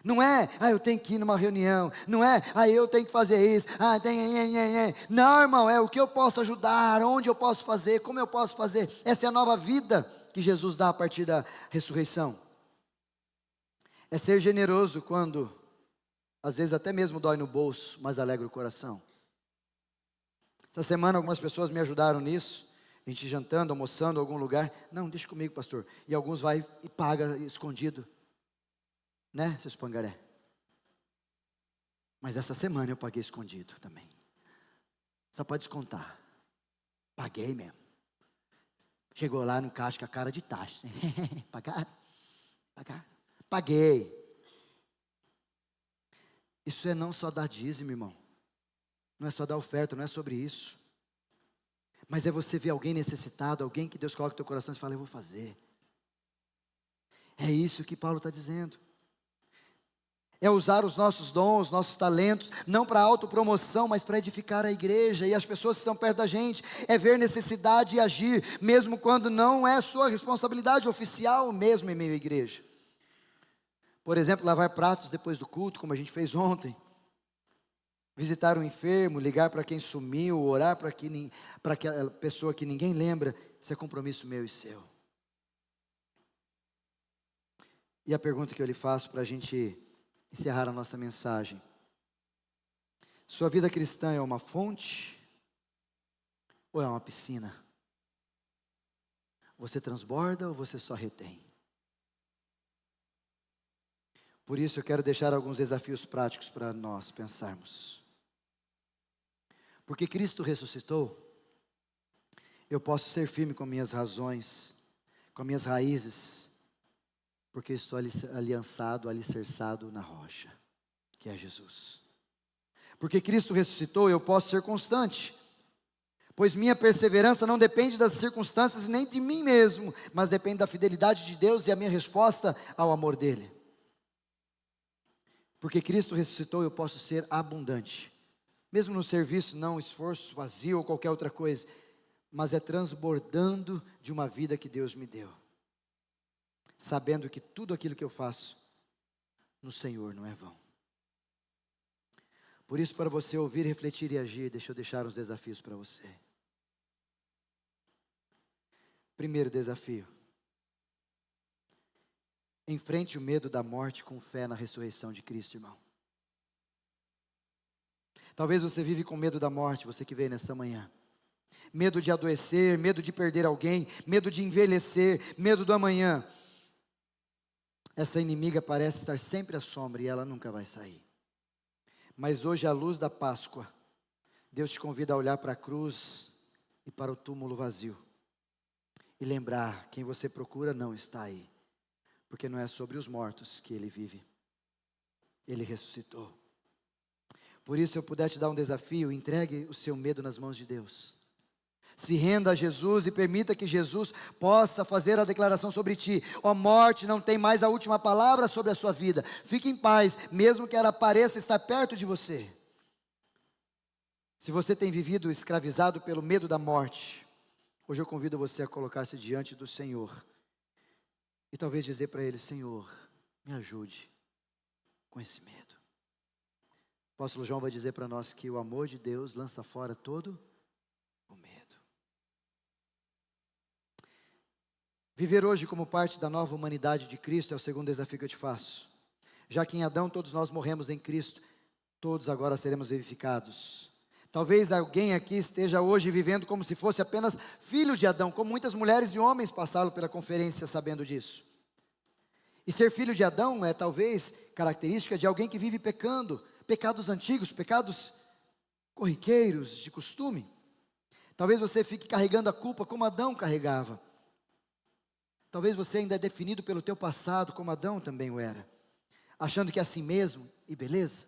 Não é, eu tenho que ir numa reunião. Não é, eu tenho que fazer isso. Não, irmão, é o que eu posso ajudar, onde eu posso fazer, como eu posso fazer. Essa é a nova vida que Jesus dá a partir da ressurreição. É ser generoso quando, às vezes até mesmo dói no bolso, mas alegra o coração. Essa semana algumas pessoas me ajudaram nisso. A gente jantando, almoçando em algum lugar. Não, deixa comigo, pastor. E alguns vai e paga escondido. Né, seus pangaré? Mas essa semana eu paguei escondido também. Só pode descontar. Paguei mesmo. Chegou lá no caixa com a cara de taxa. Pagaram? Pagaram? Paguei. Isso é não só dar dízimo, irmão. Não é só dar oferta, não é sobre isso. Mas é você ver alguém necessitado, alguém que Deus coloca no teu coração e fala, eu vou fazer. É isso que Paulo está dizendo. É usar os nossos dons, nossos talentos, não para autopromoção, mas para edificar a igreja e as pessoas que estão perto da gente. É ver necessidade e agir, mesmo quando não é sua responsabilidade oficial, mesmo em meio à igreja. Por exemplo, lavar pratos depois do culto, como a gente fez ontem. Visitar um enfermo, ligar para quem sumiu, orar para aquela pessoa que ninguém lembra. Isso é compromisso meu e seu. E a pergunta que eu lhe faço para a gente encerrar a nossa mensagem. Sua vida cristã é uma fonte ou é uma piscina? Você transborda ou você só retém? Por isso eu quero deixar alguns desafios práticos para nós pensarmos. Porque Cristo ressuscitou, eu posso ser firme com minhas razões, com minhas raízes, porque estou alicerçado na rocha, que é Jesus. Porque Cristo ressuscitou, eu posso ser constante, pois minha perseverança não depende das circunstâncias nem de mim mesmo, mas depende da fidelidade de Deus e a minha resposta ao amor dEle. Porque Cristo ressuscitou, eu posso ser abundante, mesmo no serviço, não esforço vazio ou qualquer outra coisa, mas é transbordando de uma vida que Deus me deu, sabendo que tudo aquilo que eu faço no Senhor não é vão. Por isso, para você ouvir, refletir e agir, deixa eu deixar os desafios para você. Primeiro desafio: enfrente o medo da morte com fé na ressurreição de Cristo, irmão. Talvez você vive com medo da morte, você que veio nessa manhã. Medo de adoecer, medo de perder alguém, medo de envelhecer, medo do amanhã. Essa inimiga parece estar sempre à sombra e ela nunca vai sair. Mas hoje, à luz da Páscoa, Deus te convida a olhar para a cruz e para o túmulo vazio. E lembrar, quem você procura não está aí. Porque não é sobre os mortos que Ele vive. Ele ressuscitou. Por isso, se eu puder te dar um desafio, entregue o seu medo nas mãos de Deus. Se renda a Jesus e permita que Jesus possa fazer a declaração sobre ti. Ó morte, não tem mais a última palavra sobre a sua vida. Fique em paz, mesmo que ela pareça estar perto de você. Se você tem vivido escravizado pelo medo da morte, hoje eu convido você a colocar-se diante do Senhor. E talvez dizer para Ele, Senhor, me ajude com esse medo. O apóstolo João vai dizer para nós que o amor de Deus lança fora todo o medo. Viver hoje como parte da nova humanidade de Cristo é o segundo desafio que eu te faço. Já que em Adão todos nós morremos em Cristo, todos agora seremos vivificados. Talvez alguém aqui esteja hoje vivendo como se fosse apenas filho de Adão, como muitas mulheres e homens passaram pela conferência sabendo disso. E ser filho de Adão é talvez característica de alguém que vive pecando, pecados antigos, pecados corriqueiros, de costume. Talvez você fique carregando a culpa como Adão carregava. Talvez você ainda é definido pelo teu passado, como Adão também o era, achando que é assim mesmo, e beleza.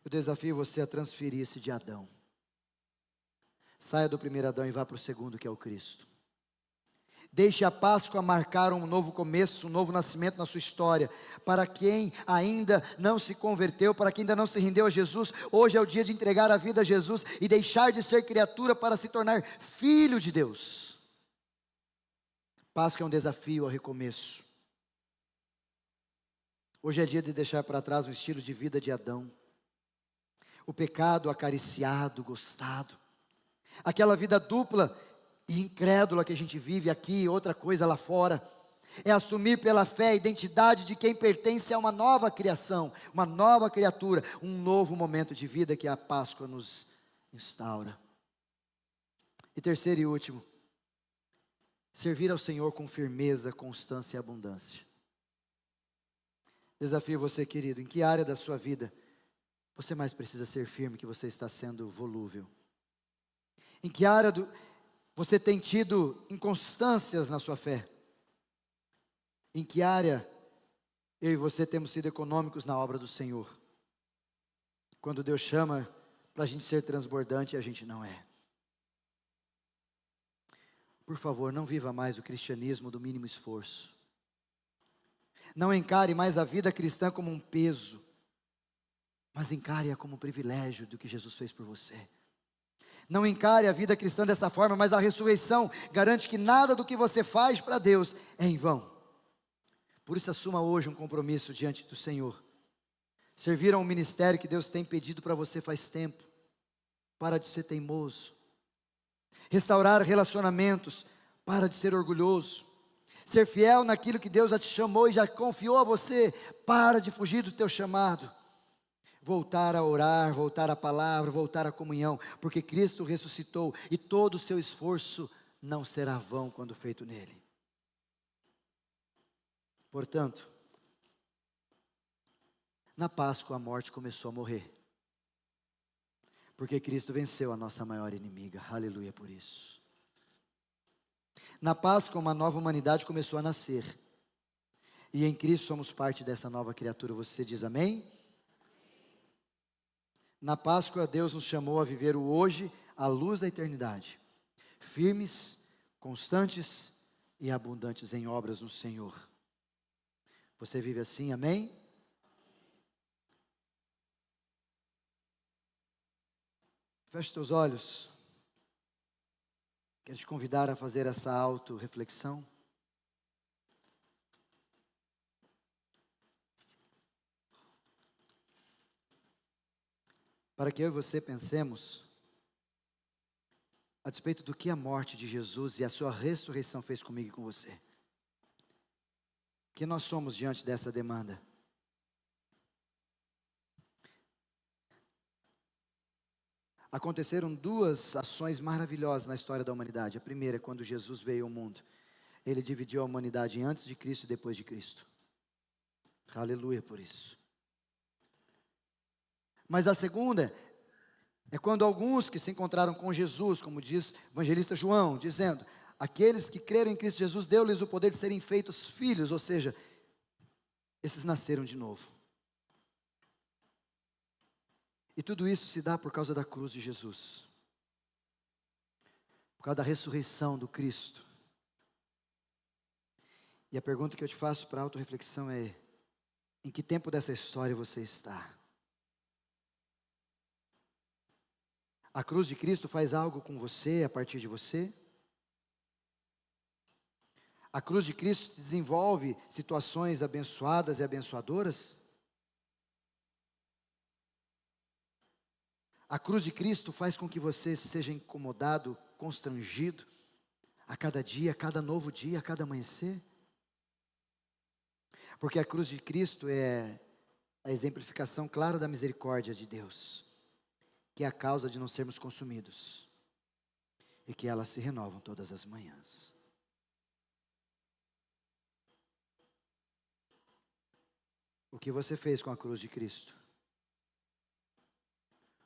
Eu desafio você a transferir-se de Adão. Saia do primeiro Adão e vá para o segundo, que é o Cristo. Deixe a Páscoa marcar um novo começo, um novo nascimento na sua história. Para quem ainda não se converteu, para quem ainda não se rendeu a Jesus, hoje é o dia de entregar a vida a Jesus e deixar de ser criatura para se tornar filho de Deus. Páscoa é um desafio ao recomeço. Hoje é dia de deixar para trás o estilo de vida de Adão. O pecado acariciado, gostado. Aquela vida dupla e incrédula que a gente vive aqui, outra coisa lá fora. É assumir pela fé a identidade de quem pertence a uma nova criação, uma nova criatura, um novo momento de vida que a Páscoa nos instaura. E terceiro e último, servir ao Senhor com firmeza, constância e abundância. Desafio você, querido, em que área da sua vida você mais precisa ser firme que você está sendo volúvel? Em que área você tem tido inconstâncias na sua fé? Em que área eu e você temos sido econômicos na obra do Senhor? Quando Deus chama para a gente ser transbordante e a gente não é. Por favor, não viva mais o cristianismo do mínimo esforço. Não encare mais a vida cristã como um peso, mas encare-a como um privilégio do que Jesus fez por você. Não encare a vida cristã dessa forma, mas a ressurreição garante que nada do que você faz para Deus é em vão. Por isso assuma hoje um compromisso diante do Senhor. Servir a um ministério que Deus tem pedido para você faz tempo. Para de ser teimoso. Restaurar relacionamentos, para de ser orgulhoso. Ser fiel naquilo que Deus já te chamou e já confiou a você, para de fugir do teu chamado. Voltar a orar, voltar à palavra, voltar à comunhão, porque Cristo ressuscitou e todo o seu esforço não será vão quando feito nele. Portanto, na Páscoa a morte começou a morrer, porque Cristo venceu a nossa maior inimiga, aleluia por isso. Na Páscoa uma nova humanidade começou a nascer, e em Cristo somos parte dessa nova criatura, você diz amém? Na Páscoa Deus nos chamou a viver o hoje à luz da eternidade, firmes, constantes e abundantes em obras no Senhor. Você vive assim, amém? Feche teus olhos. Quero te convidar a fazer essa auto-reflexão. Para que eu e você pensemos a despeito do que a morte de Jesus e a sua ressurreição fez comigo e com você. Que nós somos diante dessa demanda. Aconteceram duas ações maravilhosas na história da humanidade. A primeira é quando Jesus veio ao mundo. Ele dividiu a humanidade em antes de Cristo e depois de Cristo. Aleluia por isso. Mas a segunda é quando alguns que se encontraram com Jesus, como diz o evangelista João, dizendo: aqueles que creram em Cristo Jesus, deu-lhes o poder de serem feitos filhos, ou seja, esses nasceram de novo. E tudo isso se dá por causa da cruz de Jesus, por causa da ressurreição do Cristo. E a pergunta que eu te faço para autorreflexão é: em que tempo dessa história você está? A cruz de Cristo faz algo com você a partir de você? A cruz de Cristo desenvolve situações abençoadas e abençoadoras? A cruz de Cristo faz com que você seja incomodado, constrangido, a cada dia, a cada novo dia, a cada amanhecer? Porque a cruz de Cristo é a exemplificação clara da misericórdia de Deus, que é a causa de não sermos consumidos, e que elas se renovam todas as manhãs. O que você fez com a cruz de Cristo?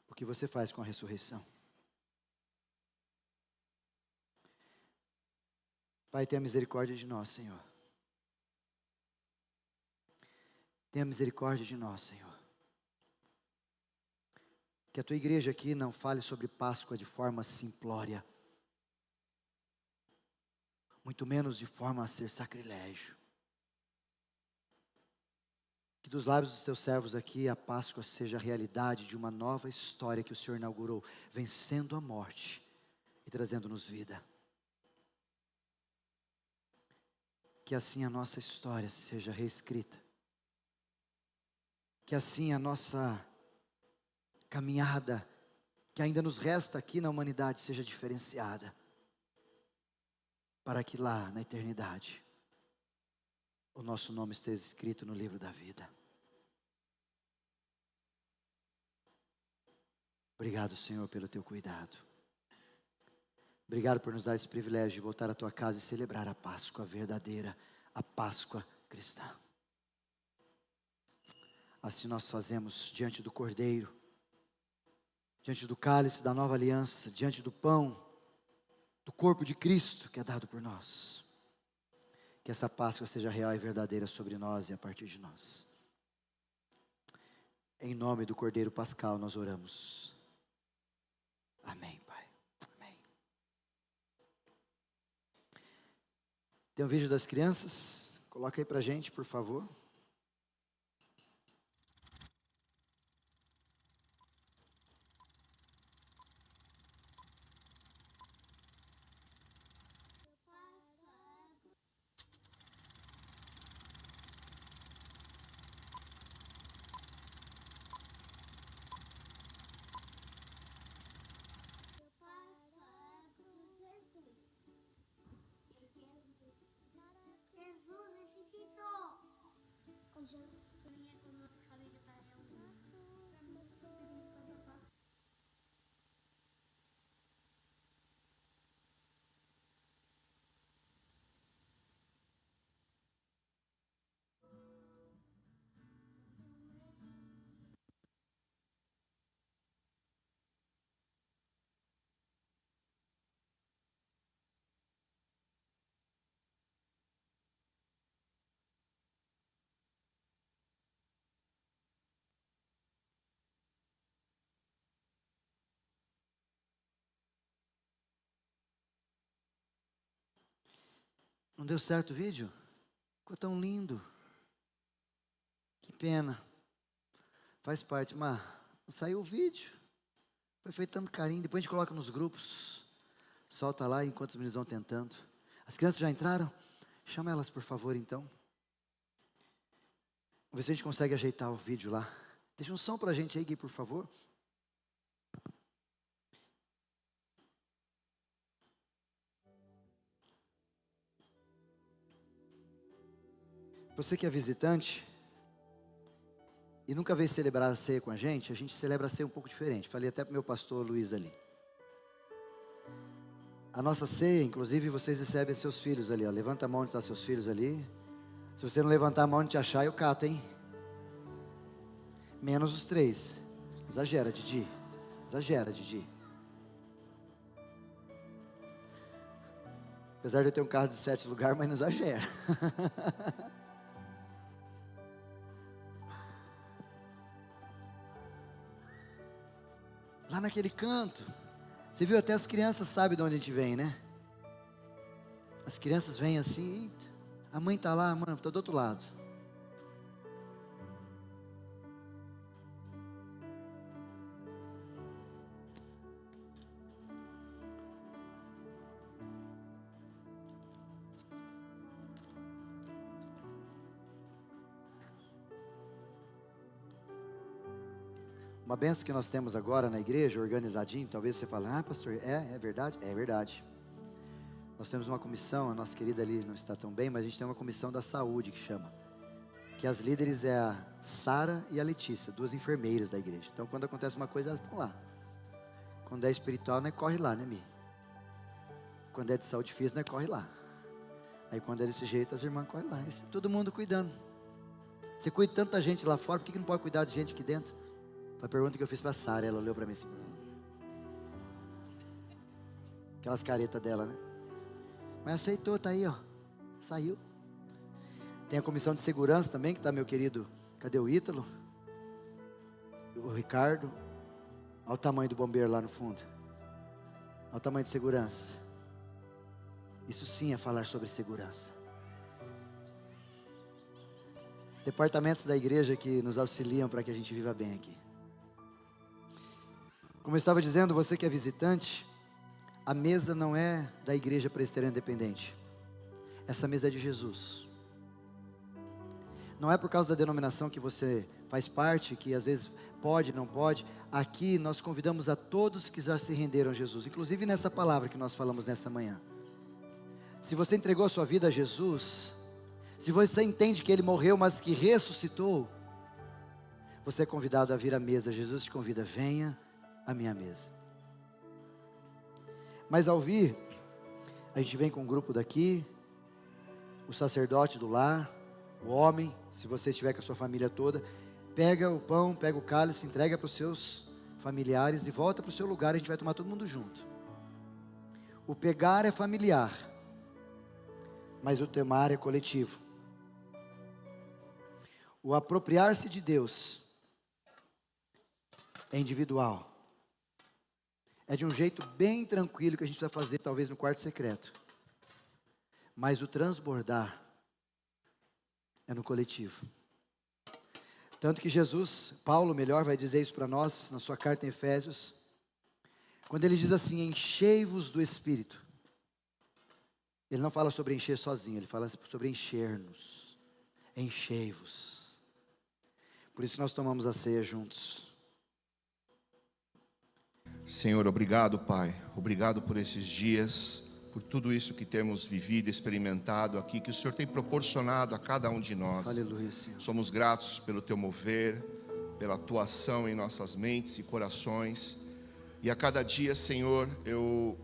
O que você faz com a ressurreição? Pai, tenha misericórdia de nós, Senhor. Tenha misericórdia de nós, Senhor. Que a tua igreja aqui não fale sobre Páscoa de forma simplória, muito menos de forma a ser sacrilégio. Que dos lábios dos teus servos aqui a Páscoa seja a realidade de uma nova história que o Senhor inaugurou, vencendo a morte e trazendo-nos vida. Que assim a nossa história seja reescrita. Que assim a nossa caminhada, que ainda nos resta aqui na humanidade, seja diferenciada. Para que lá, na eternidade, o nosso nome esteja escrito no livro da vida. Obrigado, Senhor, pelo teu cuidado. Obrigado por nos dar esse privilégio de voltar à tua casa e celebrar a Páscoa verdadeira, a Páscoa cristã. Assim nós fazemos diante do Cordeiro, diante do cálice da nova aliança, diante do pão, do corpo de Cristo que é dado por nós. Que essa Páscoa seja real e verdadeira sobre nós e a partir de nós. Em nome do Cordeiro Pascal nós oramos. Amém, Pai. Amém. Tem um vídeo das crianças? Coloca aí pra gente, por favor. Não deu certo o vídeo? Ficou tão lindo. Que pena. Faz parte, mas não saiu o vídeo. Foi feito tanto carinho. Depois a gente coloca nos grupos. Solta lá enquanto os meninos vão tentando. As crianças já entraram? Chama elas, por favor, então. Vamos ver se a gente consegue ajeitar o vídeo lá. Deixa um som pra gente aí, Gui, por favor. Você que é visitante e nunca veio celebrar a ceia com a gente celebra a ceia um pouco diferente. Falei até para o meu pastor Luiz ali. A nossa ceia, inclusive, vocês recebem seus filhos ali, ó. Levanta a mão onde estão seus filhos ali. Se você não levantar a mão onde te achar, eu cato, hein? Menos os 3. Exagera, Didi. Exagera, Didi. Apesar de eu ter um carro de 7 lugares, mas não exagera. Lá naquele canto. Você viu, até as crianças sabem de onde a gente vem, né? As crianças vêm assim, eita, a mãe está lá, mano, está do outro lado. Uma benção que nós temos agora na igreja, organizadinho, talvez você fale, pastor, é verdade? É verdade. Nós temos uma comissão, a nossa querida ali não está tão bem, mas a gente tem uma comissão da saúde que chama. Que as líderes é a Sara e a Letícia, 2 enfermeiras da igreja. Então quando acontece uma coisa, elas estão lá. Quando é espiritual, né, corre lá, né, Mi? Quando é de saúde física, né, corre lá. Aí quando é desse jeito, as irmãs correm lá. Todo mundo cuidando. Você cuida de tanta gente lá fora, por que não pode cuidar de gente aqui dentro? Foi a pergunta que eu fiz para a Sara, ela olhou para mim assim. Aquelas caretas dela, né? Mas aceitou, tá aí, ó. Saiu. Tem a comissão de segurança também, que está meu querido, cadê o Ítalo? O Ricardo. Olha o tamanho do bombeiro lá no fundo. Olha o tamanho de segurança. Isso sim é falar sobre segurança. Departamentos da igreja que nos auxiliam para que a gente viva bem aqui. Como eu estava dizendo, você que é visitante, a mesa não é da igreja presbiteriana independente. Essa mesa é de Jesus. Não é por causa da denominação que você faz parte, que às vezes pode, não pode. Aqui nós convidamos a todos que já se renderam a Jesus, inclusive nessa palavra que nós falamos nessa manhã. Se você entregou a sua vida a Jesus, se você entende que Ele morreu, mas que ressuscitou, você é convidado a vir à mesa. Jesus te convida, venha à minha mesa. Mas ao vir, a gente vem com um grupo daqui, o sacerdote do lar, o homem, se você estiver com a sua família toda, pega o pão, pega o cálice, entrega para os seus familiares e volta para o seu lugar, a gente vai tomar todo mundo junto. O pegar é familiar, mas o tomar é coletivo. O apropriar-se de Deus é individual. É de um jeito bem tranquilo que a gente vai fazer, talvez no quarto secreto. Mas o transbordar é no coletivo. Tanto que Jesus, Paulo melhor, vai dizer isso para nós, na sua carta em Efésios, quando ele diz assim, enchei-vos do Espírito. Ele não fala sobre encher sozinho, ele fala sobre encher-nos. Enchei-vos. Por isso nós tomamos a ceia juntos. Senhor, obrigado, Pai. Obrigado por esses dias, por tudo isso que temos vivido, experimentado aqui, que o Senhor tem proporcionado a cada um de nós. Aleluia, Senhor. Somos gratos pelo Teu mover, pela atuação em nossas mentes e corações. E a cada dia, Senhor, eu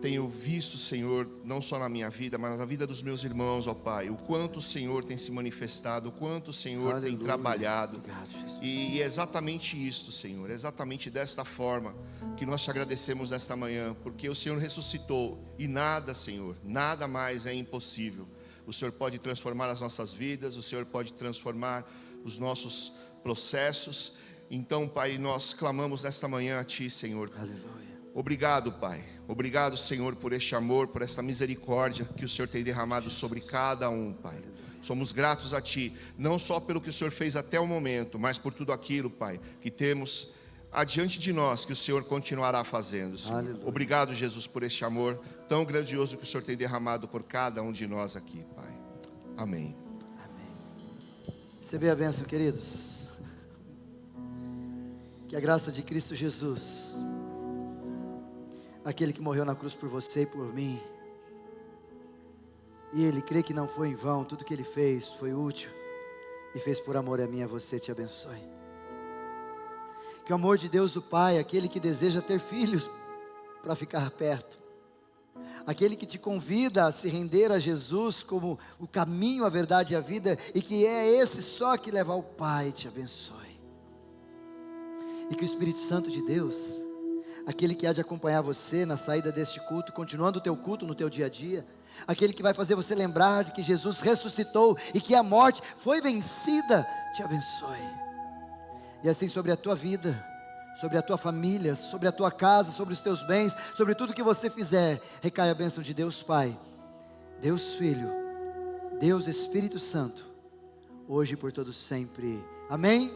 tenho visto, Senhor, não só na minha vida, mas na vida dos meus irmãos, ó Pai, o quanto o Senhor tem se manifestado, o quanto o Senhor Aleluia. tem trabalhado. Obrigado, Jesus. E é exatamente isto, Senhor, é exatamente desta forma que nós te agradecemos nesta manhã, porque o Senhor ressuscitou e nada, Senhor, nada mais é impossível. O Senhor pode transformar as nossas vidas, o Senhor pode transformar os nossos processos. Então, Pai, nós clamamos nesta manhã a Ti, Senhor. Aleluia. Obrigado, Pai. Obrigado, Senhor, por este amor, por esta misericórdia que o Senhor tem derramado sobre cada um, Pai. Somos gratos a Ti, não só pelo que o Senhor fez até o momento, mas por tudo aquilo, Pai, que temos adiante de nós, que o Senhor continuará fazendo, Senhor. Aleluia. Obrigado, Jesus, por este amor tão grandioso que o Senhor tem derramado por cada um de nós aqui, Pai. Amém. Amém. Receber a bênção, queridos. Que a graça de Cristo Jesus, aquele que morreu na cruz por você e por mim, e Ele crê que não foi em vão, tudo que Ele fez foi útil, e fez por amor a mim e a você, te abençoe. Que o amor de Deus o Pai, aquele que deseja ter filhos para ficar perto, aquele que te convida a se render a Jesus como o caminho, a verdade e a vida, e que é esse só que leva ao Pai, te abençoe. E que o Espírito Santo de Deus, aquele que há de acompanhar você na saída deste culto, continuando o teu culto no teu dia a dia, aquele que vai fazer você lembrar de que Jesus ressuscitou e que a morte foi vencida, te abençoe. E assim sobre a tua vida, sobre a tua família, sobre a tua casa, sobre os teus bens, sobre tudo que você fizer, recai a bênção de Deus Pai, Deus Filho, Deus Espírito Santo, hoje e por todos sempre. Amém?